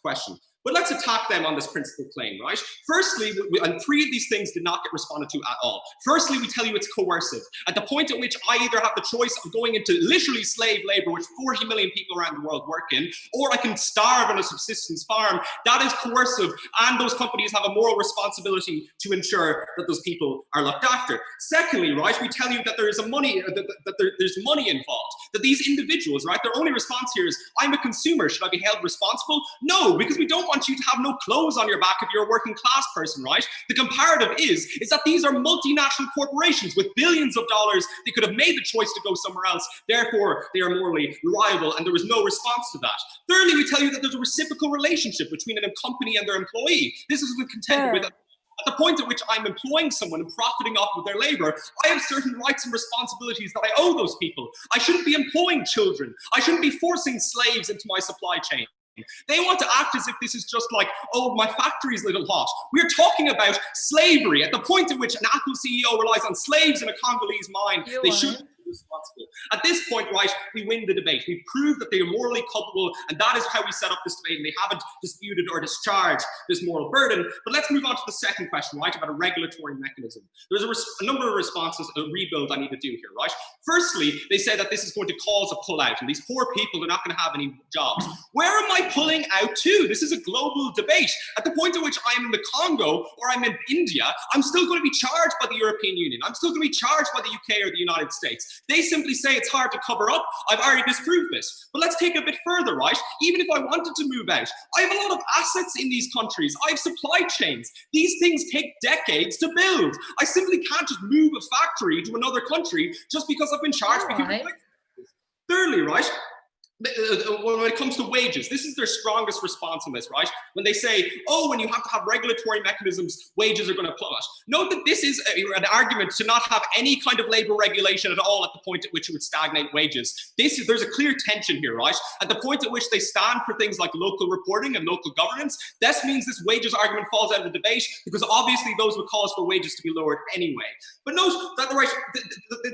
question. But let's attack them on this principal claim, right? Firstly, and 3 of these things did not get responded to at all. Firstly, we tell you it's coercive. At the point at which I either have the choice of going into literally slave labor, which 40 million people around the world work in, or I can starve on a subsistence farm, that is coercive, and those companies have a moral responsibility to ensure that those people are looked after. Secondly, right, we tell you that there is there's money involved, that these individuals, right, their only response here is, I'm a consumer, should I be held responsible? No, because we don't want you to have no clothes on your back if you're a working class person, right? The comparative is that these are multinational corporations with billions of dollars. They could have made the choice to go somewhere else. Therefore, they are morally liable, and there was no response to that. Thirdly, we tell you that there's a reciprocal relationship between a company and their employee. This is contended with. At the point at which I'm employing someone and profiting off of their labor, I have certain rights and responsibilities that I owe those people. I shouldn't be employing children. I shouldn't be forcing slaves into my supply chain. They want to act as if this is just like, oh, my factory's a little hot. We're talking about slavery. At the point at which an Apple CEO relies on slaves in a Congolese mine, they should be responsible. At this point, right, we win the debate. We've proved that they are morally culpable, and that is how we set up this debate, and they haven't disputed or discharged this moral burden. But let's move on to the second question, right, about a regulatory mechanism. There's a number of responses, a rebuild I need to do here, right? Firstly, they say that this is going to cause a pullout, and these poor people are not going to have any jobs. Where am I pulling out to? This is a global debate. At the point at which I'm in the Congo or I'm in India, I'm still going to be charged by the European Union. I'm still going to be charged by the UK or the United States. They simply say it's hard to cover up. I've already disproved this. But let's take it a bit further, right? Even if I wanted to move out, I have a lot of assets in these countries. I have supply chains. These things take decades to build. I simply can't just move a factory to another country just because I've been charged by people. Thirdly, right? When it comes to wages, this is their strongest response on this, right? When they say, oh, when you have to have regulatory mechanisms, wages are going to plummet. Note that this is an argument to not have any kind of labor regulation at all at the point at which it would stagnate wages. There's a clear tension here, right? At the point at which they stand for things like local reporting and local governance, this means this wages argument falls out of the debate because obviously those would cause for wages to be lowered anyway. But note that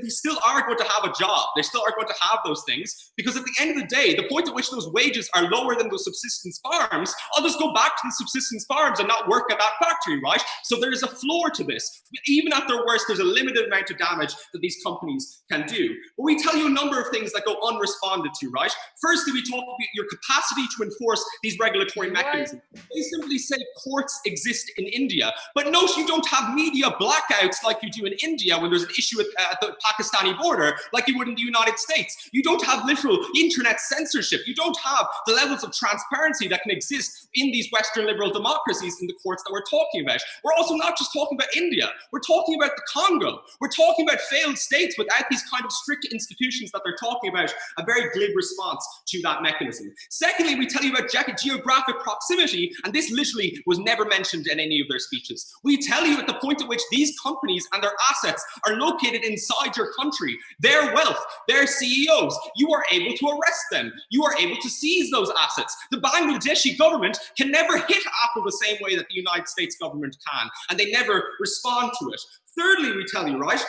they still are going to have a job. They still are going to have those things because at the end of the day, the point at which those wages are lower than those subsistence farms, I'll just go back to the subsistence farms and not work at that factory, right? So there is a floor to this. Even at their worst, there's a limited amount of damage that these companies can do. But we tell you a number of things that go unresponded to, right? Firstly, we talk about your capacity to enforce these regulatory mechanisms. They simply say courts exist in India. But note you don't have media blackouts like you do in India when there's an issue at the Pakistani border, like you would in the United States. You don't have literal internet censorship. You don't have the levels of transparency that can exist in these Western liberal democracies in the courts that we're talking about. We're also not just talking about India. We're talking about the Congo. We're talking about failed states without these kind of strict institutions that they're talking about, a very glib response to that mechanism. Secondly, we tell you about geographic proximity, and this literally was never mentioned in any of their speeches. We tell you at the point at which these companies and their assets are located inside your country, their wealth, their CEOs, you are able to arrest them. You are able to seize those assets. The Bangladeshi government can never hit Apple the same way that the United States government can, and they never respond to it. Thirdly, we tell you, right,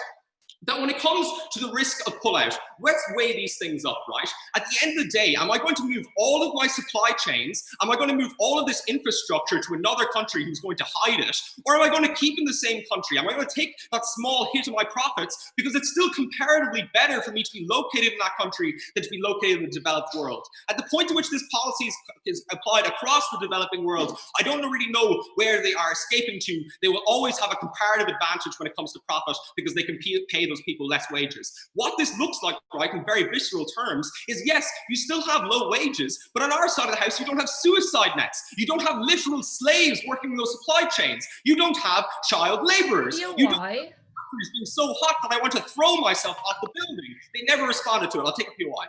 that when it comes to the risk of pullout, let's weigh these things up, right? At the end of the day, am I going to move all of my supply chains? Am I going to move all of this infrastructure to another country who's going to hide it? Or am I going to keep in the same country? Am I going to take that small hit of my profits because it's still comparatively better for me to be located in that country than to be located in the developed world? At the point at which this policy is applied across the developing world, I don't really know where they are escaping to. They will always have a comparative advantage when it comes to profit because they can pay those people less wages. What this looks like, right, in very visceral terms, is yes, you still have low wages, but on our side of the house, you don't have suicide nets. You don't have literal slaves working in those supply chains. You don't have child laborers. You don't have factories being so hot that I want to throw myself off the building. They never responded to it. I'll take a POI.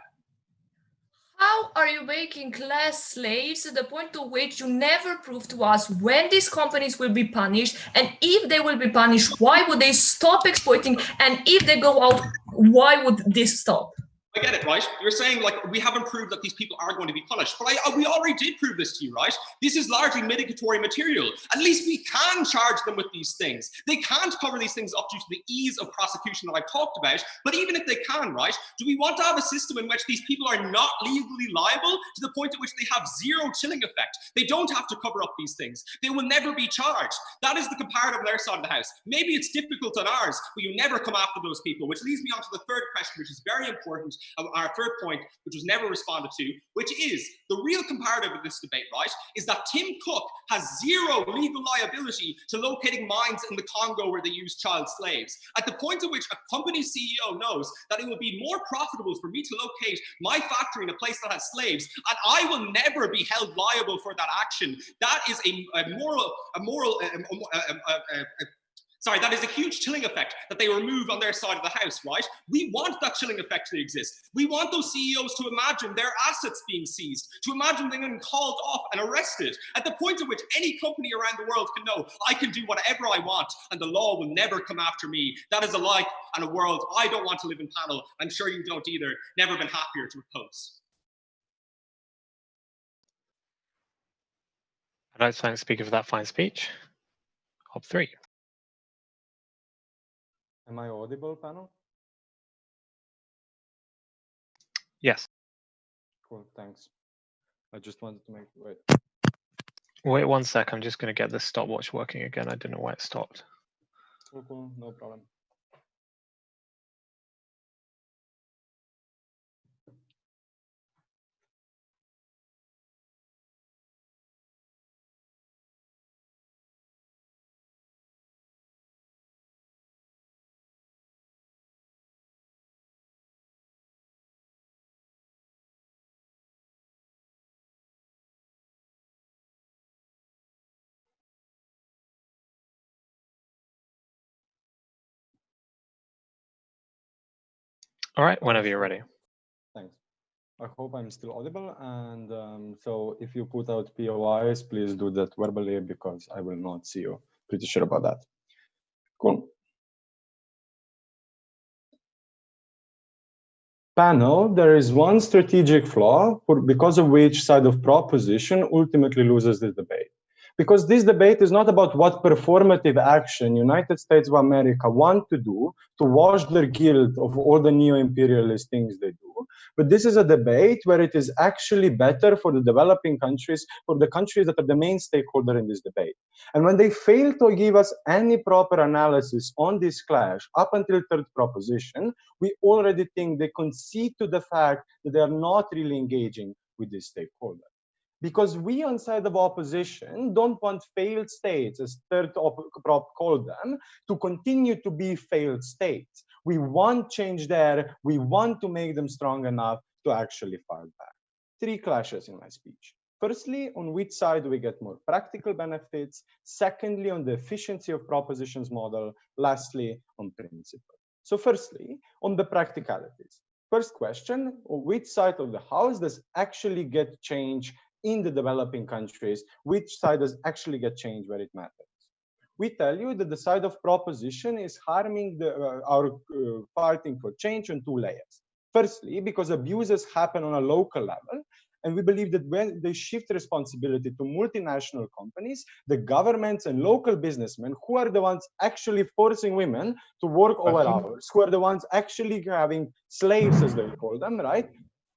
How are you making less slaves to the point to which you never prove to us when these companies will be punished? And if they will be punished, why would they stop exploiting? And if they go out, why would this stop? I get it, right? You're saying, like, we haven't proved that these people are going to be punished. But we already did prove this to you, right? This is largely mitigatory material. At least we can charge them with these things. They can't cover these things up due to the ease of prosecution that I've talked about. But even if they can, right, do we want to have a system in which these people are not legally liable to the point at which they have zero chilling effect? They don't have to cover up these things. They will never be charged. That is the comparative on their side of the house. Maybe it's difficult on ours, but you never come after those people, which leads me on to the third question, which is very important, our third point, which was never responded to, which is the real comparative of this debate, right, is that Tim Cook has zero legal liability to locating mines in the Congo where they use child slaves. At the point at which a company CEO knows that it will be more profitable for me to locate my factory in a place that has slaves, and I will never be held liable for that action, that is that is a huge chilling effect that they remove on their side of the house, right? We want that chilling effect to exist. We want those CEOs to imagine their assets being seized, to imagine them getting called off and arrested, at the point at which any company around the world can know, I can do whatever I want and the law will never come after me. That is a life and a world I don't want to live in, panel. I'm sure you don't either. Never been happier to oppose. I'd like to thank the speaker for that fine speech. Op 3. Am I audible, panel? Yes. Cool, thanks. I just wanted to make, Wait 1 sec, I'm just going to get this stopwatch working again. I don't know why it stopped. Cool, no problem. All right, whenever you're ready. Thanks. I hope I'm still audible. And so if you put out POIs, please do that verbally because I will not see you. Pretty sure about that. Cool. Panel, there is one strategic flaw because of which side of proposition ultimately loses the debate. Because this debate is not about what performative action United States of America want to do to wash their guilt of all the neo-imperialist things they do, but this is a debate where it is actually better for the developing countries, for the countries that are the main stakeholder in this debate. And when they fail to give us any proper analysis on this clash up until third proposition, we already think they concede to the fact that they are not really engaging with this stakeholder. Because we on side of opposition don't want failed states, as third prop called them, to continue to be failed states. We want change there. We want to make them strong enough to actually fight back. 3 clashes in my speech. Firstly, on which side do we get more practical benefits? Secondly, on the efficiency of propositions model. Lastly, on principle. So firstly, on the practicalities. First question, on which side of the house does actually get change in the developing countries? Which side does actually get change where it matters? We tell you that the side of proposition is harming our fighting for change on 2 layers. Firstly, because abuses happen on a local level, and we believe that when they shift responsibility to multinational companies, the governments and local businessmen, who are the ones actually forcing women to work over hours, who are the ones actually having slaves, as they call them, right?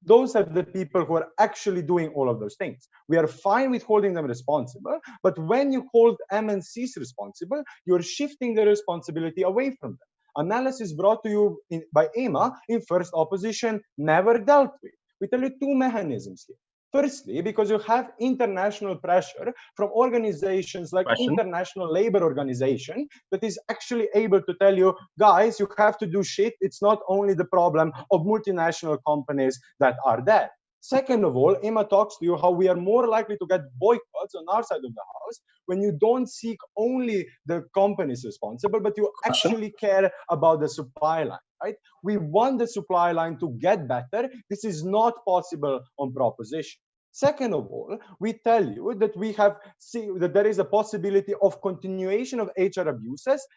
Those are the people who are actually doing all of those things. We are fine with holding them responsible, but when you hold MNCs responsible, you're shifting the responsibility away from them. Analysis brought to you by EMA in first opposition never dealt with. We tell you 2 mechanisms here. Firstly, because you have international pressure from organizations like International Labor Organization that is actually able to tell you, guys, you have to do shit. It's not only the problem of multinational companies that are there. Second of all, Emma talks to you how we are more likely to get boycotts on our side of the house when you don't seek only the companies responsible, but you actually care about the supply line, right? We want the supply line to get better. This is not possible on proposition. Second of all, we tell you that that there is a possibility of continuation of HR abuses,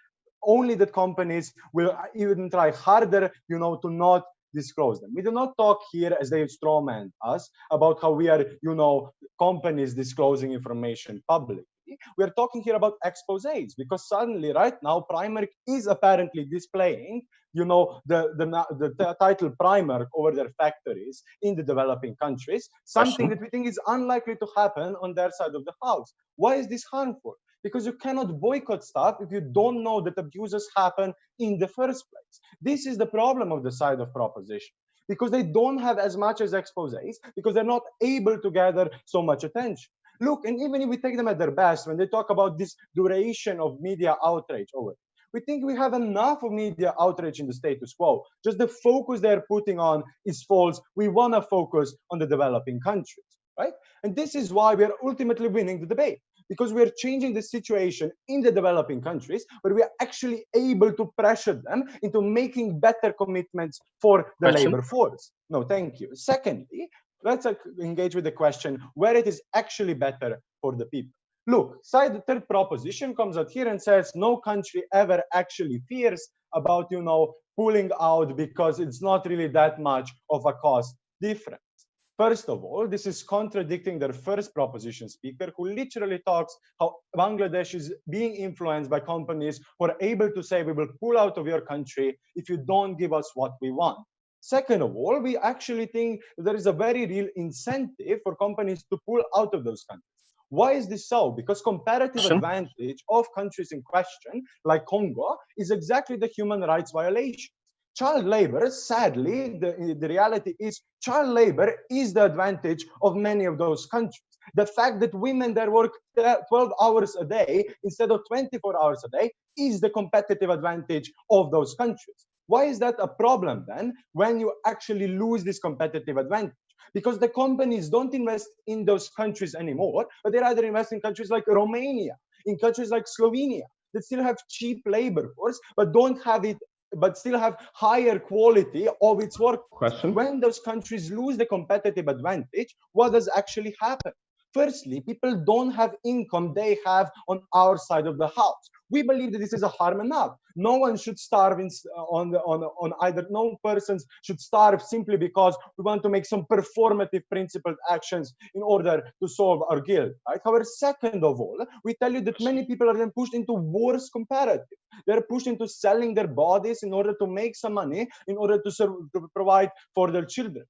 only that companies will even try harder, to not disclose them. We do not talk here, as they strawman us, about how we are, companies disclosing information publicly. We are talking here about exposés, because suddenly, right now, Primark is apparently displaying, the title Primark over their factories in the developing countries, something that we think is unlikely to happen on their side of the house. Why is this harmful? Because you cannot boycott stuff if you don't know that abuses happen in the first place. This is the problem of the side of proposition. because they don't have as much as exposés, because they're not able to gather so much attention. Look, and even if we take them at their best, when they talk about this duration of media outrage over, we think we have enough of media outrage in the status quo. Just the focus they're putting on is false. We want to focus on the developing countries, right? And this is why we are ultimately winning the debate, because we are changing the situation in the developing countries, where we are actually able to pressure them into making better commitments for the labor force. No, thank you. Secondly, let's engage with the question where it is actually better for the people. Look, the third proposition comes out here and says no country ever actually fears about, pulling out because it's not really that much of a cost difference. First of all, this is contradicting their first proposition speaker, who literally talks how Bangladesh is being influenced by companies who are able to say, we will pull out of your country if you don't give us what we want. Second of all, we actually think there is a very real incentive for companies to pull out of those countries. Why is this so? Because comparative advantage of countries in question, like Congo, is exactly the human rights violation. Child labor, sadly, the reality is child labor is the advantage of many of those countries. The fact that women there work 12 hours a day instead of 24 hours a day is the competitive advantage of those countries. Why is that a problem then when you actually lose this competitive advantage? Because the companies don't invest in those countries anymore, but they rather invest in countries like Romania, in countries like Slovenia, that still have cheap labor force, but don't have it, but still have higher quality of its work. When those countries lose the competitive advantage, what does actually happen? Firstly, people don't have income they have on our side of the house. We believe that this is a harm enough. No one should starve no persons should starve simply because we want to make some performative principled actions in order to solve our guilt. Right? However, second of all, we tell you that many people are then pushed into worse comparative. They're pushed into selling their bodies in order to make some money, in order to provide for their children.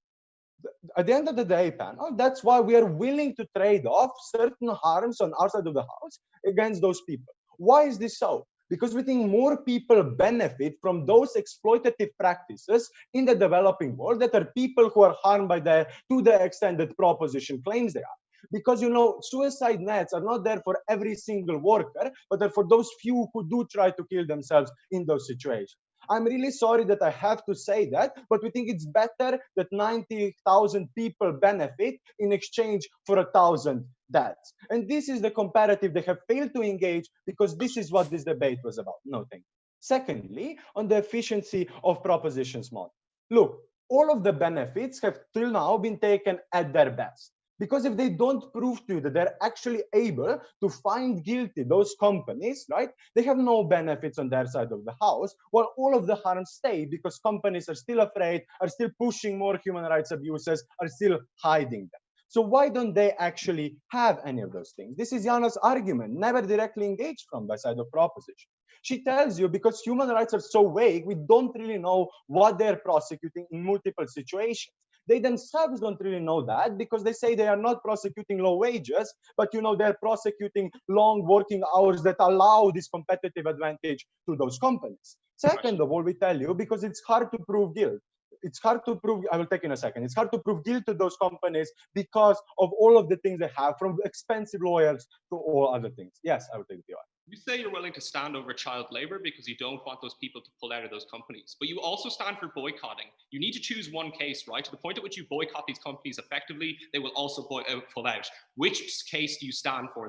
At the end of the day, panel, that's why we are willing to trade off certain harms on our side of the house against those people. Why is this so? Because we think more people benefit from those exploitative practices in the developing world that are people who are harmed by that to the extent that proposition claims they are. Because, suicide nets are not there for every single worker, but they're for those few who do try to kill themselves in those situations. I'm really sorry that I have to say that, but we think it's better that 90,000 people benefit in exchange for 1,000 deaths. And this is the comparative they have failed to engage, because this is what this debate was about. No, thank you. Secondly, on the efficiency of propositions model. Look, all of the benefits have till now been taken at their best. Because if they don't prove to you that they're actually able to find guilty those companies, right, they have no benefits on their side of the house, while all of the harms stay because companies are still afraid, are still pushing more human rights abuses, are still hiding them. So why don't they actually have any of those things? This is Jana's argument, never directly engaged from the side of proposition. She tells you because human rights are so vague, we don't really know what they're prosecuting in multiple situations. They themselves don't really know that because they say they are not prosecuting low wages, but they're prosecuting long working hours that allow this competitive advantage to those companies. Second of all, we tell you because it's hard to prove guilt. It's hard to prove, I will take in a second, it's hard to prove guilt to those companies because of all of the things they have, from expensive lawyers to all other things. Yes, I will take the PR. You say you're willing to stand over child labor because you don't want those people to pull out of those companies, but you also stand for boycotting. You need to choose one case, right? To the point at which you boycott these companies effectively, they will also pull out. Which case do you stand for?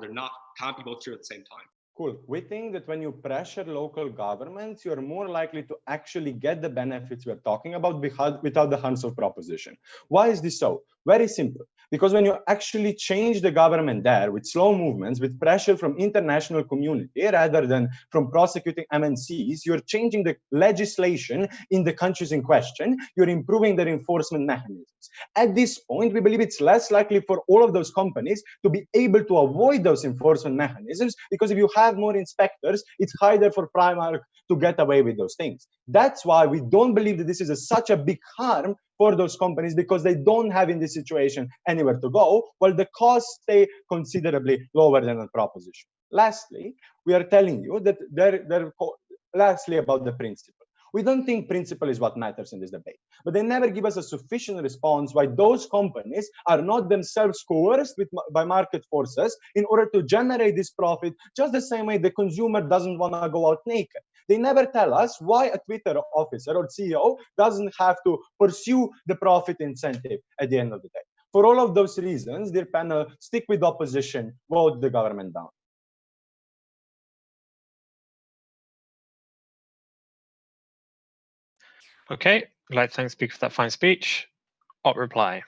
Can't be both true at the same time. Cool. We think that when you pressure local governments, you're more likely to actually get the benefits we're talking about without the harms of proposition. Why is this so? Very simple. Because when you actually change the government there with slow movements, with pressure from international community, rather than from prosecuting MNCs, you're changing the legislation in the countries in question, you're improving their enforcement mechanisms. At this point, we believe it's less likely for all of those companies to be able to avoid those enforcement mechanisms, because if you have more inspectors, it's harder for Primark to get away with those things. That's why we don't believe that this is such a big harm for those companies, because they don't have in this situation anywhere to go, while the costs stay considerably lower than a proposition. Lastly, we are telling you that lastly about the principle. We don't think principle is what matters in this debate. But they never give us a sufficient response why those companies are not themselves coerced by market forces in order to generate this profit, just the same way the consumer doesn't want to go out naked. They never tell us why a Twitter officer or CEO doesn't have to pursue the profit incentive at the end of the day. For all of those reasons, dear panel, stick with opposition, vote the government down. Okay, I'd like to thank the speaker for that fine speech. Hot reply.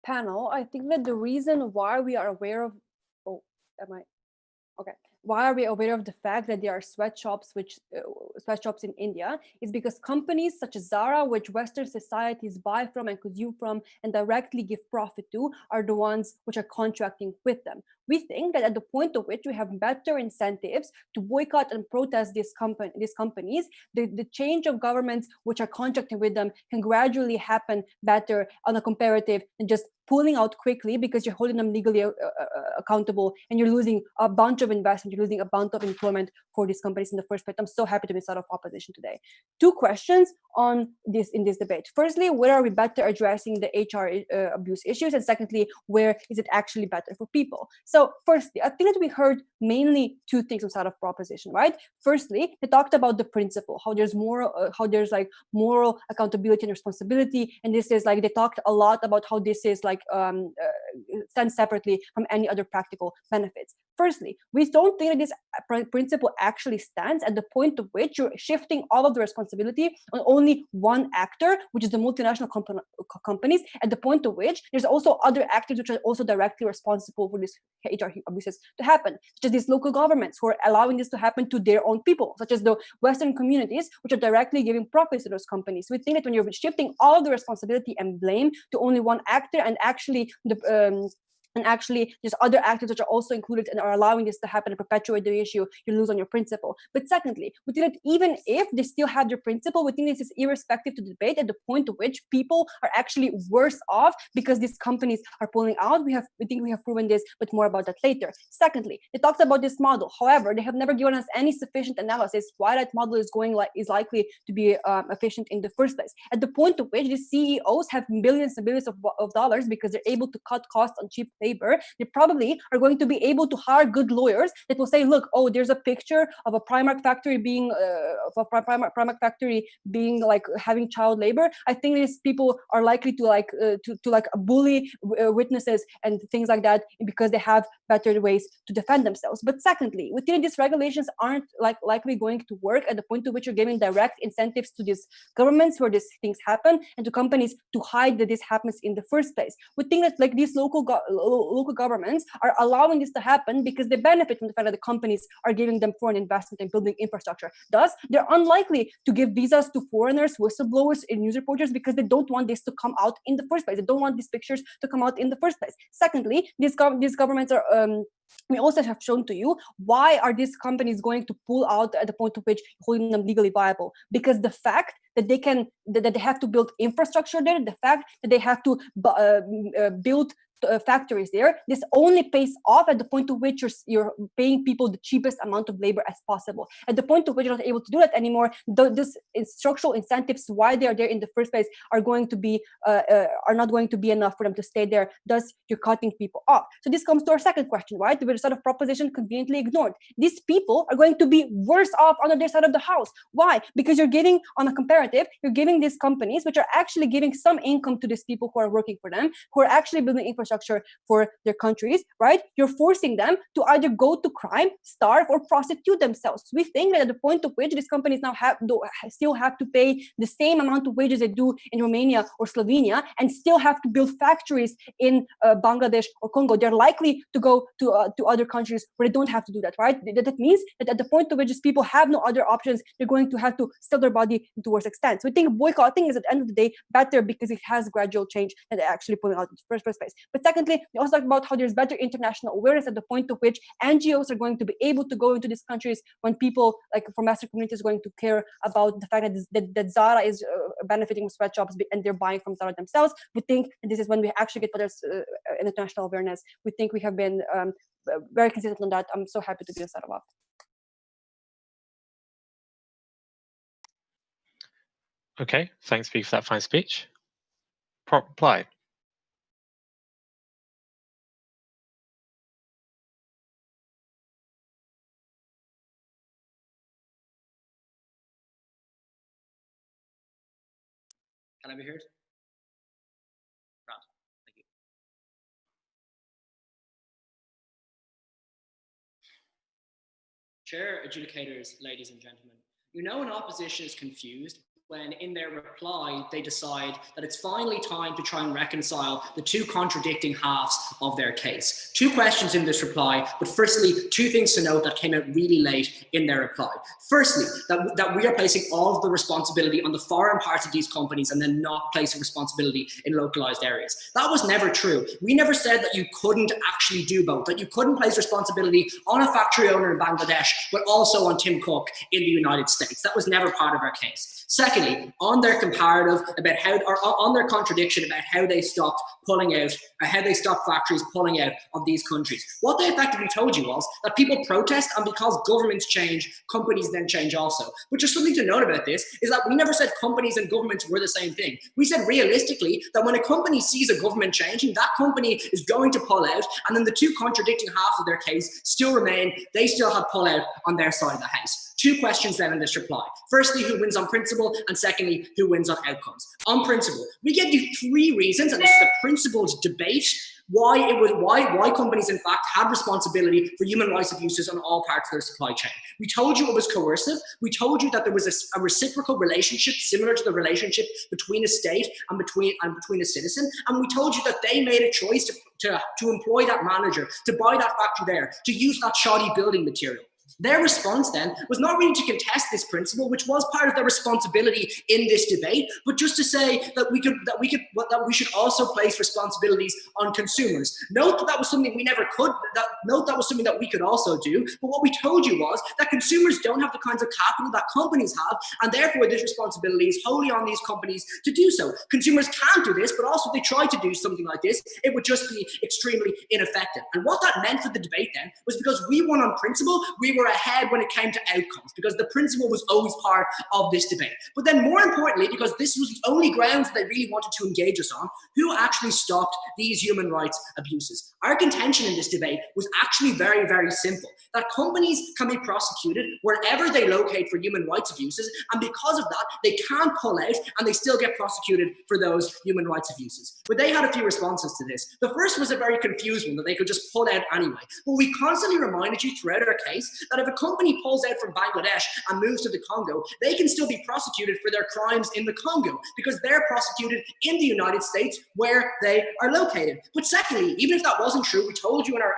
Panel, I think that the reason why we are aware of, why are we aware of the fact that there are sweatshops in India is because companies such as Zara, which Western societies buy from and consume from and directly give profit to, are the ones which are contracting with them. We think that at the point of which we have better incentives to boycott and protest these companies, the change of governments which are contracting with them can gradually happen better on a comparative than just pulling out quickly because you're holding them legally accountable and you're losing a bunch of investment, you're losing a bunch of employment for these companies in the first place. I'm so happy to be sort of opposition today. Two questions on this in this debate. Firstly, where are we better addressing the HR abuse issues? And secondly, where is it actually better for people? So firstly, I think that we heard mainly two things inside of proposition, right? Firstly, they talked about the principle, how there's like moral accountability and responsibility. And this is like, they talked a lot about how this is like stands separately from any other practical benefits. Firstly, we don't think that this principle actually stands at the point of which you're shifting all of the responsibility on only one actor, which is the multinational companies, at the point of which there's also other actors which are also directly responsible for these HR abuses to happen, such as these local governments who are allowing this to happen to their own people, such as the Western communities, which are directly giving profits to those companies. We think that when you're shifting all of the responsibility and blame to only one actor, and actually there's other actors which are also included and are allowing this to happen and perpetuate the issue, you lose on your principle. But secondly, we think that even if they still have their principle, we think this is irrespective to the debate at the point at which people are actually worse off because these companies are pulling out. We think we have proven this, but more about that later. Secondly, they talked about this model. However, they have never given us any sufficient analysis why that model is likely to be efficient in the first place. At the point at which the CEOs have billions and billions of dollars because they're able to cut costs on cheap labor, they probably are going to be able to hire good lawyers that will say, look, oh, there's a picture of a Primark factory being like having child labor. I think these people are likely to bully witnesses and things like that because they have better ways to defend themselves. But secondly, we think these regulations aren't likely going to work at the point to which you're giving direct incentives to these governments where these things happen and to companies to hide that this happens in the first place. We think that like these local governments are allowing this to happen because they benefit from the fact that the companies are giving them foreign investment and building infrastructure. Thus, they're unlikely to give visas to foreigners, whistleblowers, and news reporters because they don't want this to come out in the first place. They don't want these pictures to come out in the first place. Secondly, these governments are we also have shown to you why are these companies going to pull out at the point of which holding them legally viable, because the fact that they have to build infrastructure there, the fact that they have to build factories there, this only pays off at the point to which you're paying people the cheapest amount of labor as possible. At the point to which you're not able to do that anymore, this structural incentives why they are there in the first place are not going to be enough for them to stay there. Thus, you're cutting people off. So this comes to our second question, right? The sort of proposition conveniently ignored. These people are going to be worse off on the other side of the house. Why? Because you're giving, on a comparative, you're giving these companies, which are actually giving some income to these people who are working for them, who are actually building infrastructure for their countries, right? You're forcing them to either go to crime, starve, or prostitute themselves. We think that at the point of which these companies now still have to pay the same amount of wages they do in Romania or Slovenia and still have to build factories in Bangladesh or Congo, they're likely to go to other countries where they don't have to do that, right? That means that at the point of which these people have no other options, they're going to have to sell their body to worse extent. So we think boycotting is at the end of the day better because it has gradual change than actually pulling out in the first place. But But secondly, we also talked about how there's better international awareness at the point to which NGOs are going to be able to go into these countries when people, like from master communities, are going to care about the fact that Zara is benefiting from sweatshops and they're buying from Zara themselves. We think that this is when we actually get better international awareness. We think we have been very consistent on that. I'm so happy to be a set of up. Okay, thanks, Pete, for that fine speech. Reply. Can I be heard? Right. Thank you. Chair, adjudicators, ladies and gentlemen, you know an opposition is confused when in their reply they decide that it's finally time to try and reconcile the two contradicting halves of their case. Two questions in this reply, but firstly, two things to note that came out really late in their reply. Firstly, that we are placing all of the responsibility on the foreign parts of these companies and then not placing responsibility in localized areas. That was never true. We never said that you couldn't actually do both, that you couldn't place responsibility on a factory owner in Bangladesh, but also on Tim Cook in the United States. That was never part of our case. Secondly, on their comparative about how, or on their contradiction about how they stopped pulling out, or how they stopped factories pulling out of these countries, what they effectively told you was that people protest, and because governments change, companies then change also. But just something to note about this is that we never said companies and governments were the same thing. We said realistically that when a company sees a government changing, that company is going to pull out, and then the two contradicting halves of their case still remain. They still have pull out on their side of the house. Two questions then in this reply. Firstly, who wins on principle? And secondly, who wins on outcomes? On principle, we gave you three reasons, and this is a principled debate, why companies in fact have responsibility for human rights abuses on all parts of their supply chain. We told you it was coercive. We told you that there was a reciprocal relationship similar to the relationship between a state and between a citizen. And we told you that they made a choice to employ that manager, to buy that factory there, to use that shoddy building material. Their response then was not really to contest this principle, which was part of their responsibility in this debate, but just to say that we should also place responsibilities on consumers. Note that was something we never could. Note that was something that we could also do. But what we told you was that consumers don't have the kinds of capital that companies have, and therefore this responsibility is wholly on these companies to do so. Consumers can't do this, but also if they try to do something like this, it would just be extremely ineffective. And what that meant for the debate then was because we won on principle, we were ahead when it came to outcomes, because the principle was always part of this debate. But then more importantly, because this was the only grounds they really wanted to engage us on, who actually stopped these human rights abuses? Our contention in this debate was actually very, very simple, that companies can be prosecuted wherever they locate for human rights abuses, and because of that, they can pull out and they still get prosecuted for those human rights abuses. But they had a few responses to this. The first was a very confused one, that they could just pull out anyway. But we constantly reminded you throughout our case that if a company pulls out from Bangladesh and moves to the Congo, they can still be prosecuted for their crimes in the Congo because they're prosecuted in the United States where they are located. But secondly, even if that wasn't true, we told you in our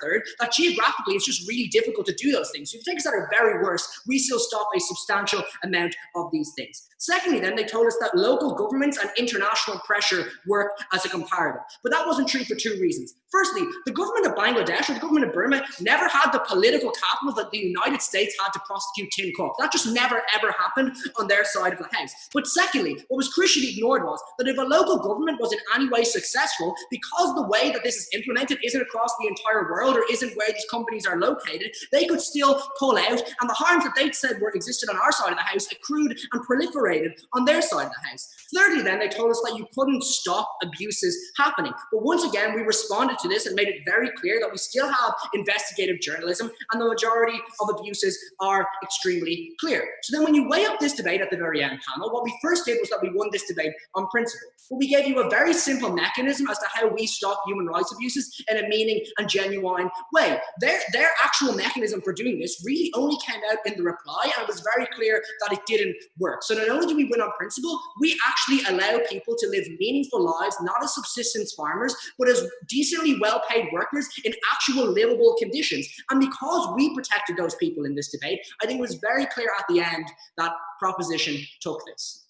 third that geographically it's just really difficult to do those things. So if you take us at our very worst, we still stop a substantial amount of these things. Secondly, then they told us that local governments and international pressure work as a comparative. But that wasn't true for two reasons. Firstly, the government of Bangladesh or the government of Burma never had the political capital that the United States had to prosecute Tim Cook. That just never ever happened on their side of the house. But secondly, what was crucially ignored was that if a local government was in any way successful, because the way that this is implemented isn't across the entire world or isn't where these companies are located, they could still pull out, and the harms that they said were existed on our side of the house accrued and proliferated on their side of the house. Thirdly, then they told us that you couldn't stop abuses happening. But once again, we responded to this and made it very clear that we still have investigative journalism, and the majority of abuses are extremely clear. So then when you weigh up this debate at the very end, panel, what we first did was that we won this debate on principle. But we gave you a very simple mechanism as to how we stop human rights abuses in a meaning and genuine way. Their actual mechanism for doing this really only came out in the reply, and it was very clear that it didn't work. So not only do we win on principle, we actually allow people to live meaningful lives, not as subsistence farmers, but as decently well-paid workers in actual livable conditions. And because we protected those people in this debate, I think it was very clear at the end that Proposition took this.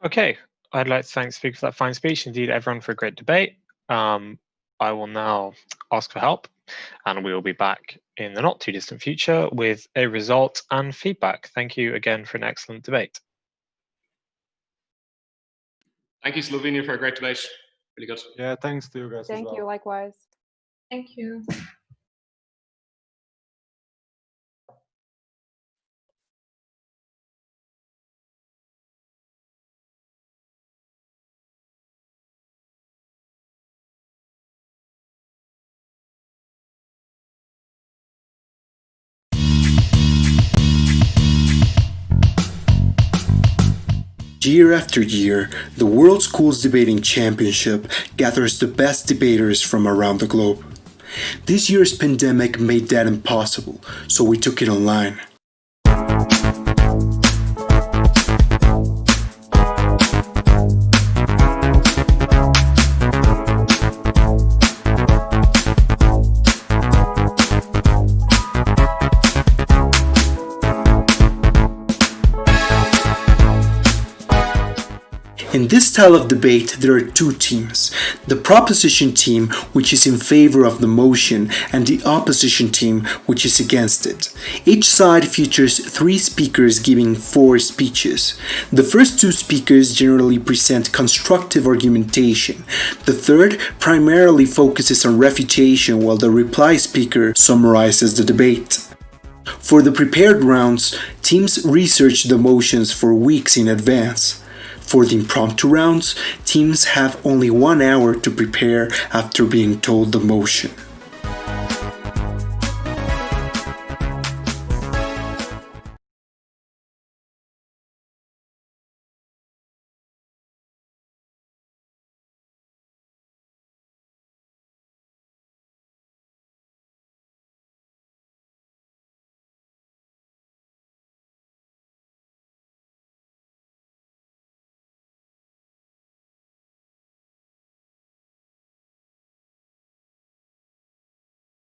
Okay, I'd like to thank the speaker for that fine speech. Indeed, everyone for a great debate. I will now ask for help, and we will be back in the not too distant future with a result and feedback. Thank you again for an excellent debate. Thank you, Slovenia, for a great debate. Really good. Yeah, thanks to you guys. Thank you, likewise. Thank you. Year after year, the World Schools Debating Championship gathers the best debaters from around the globe. This year's pandemic made that impossible, so we took it online. In this style of debate, there are two teams. The Proposition team, which is in favor of the motion, and the Opposition team, which is against it. Each side features 3 speakers giving 4 speeches. The first 2 speakers generally present constructive argumentation. The third primarily focuses on refutation, while the reply speaker summarizes the debate. For the prepared rounds, teams research the motions for weeks in advance. For the impromptu rounds, teams have only 1 hour to prepare after being told the motion.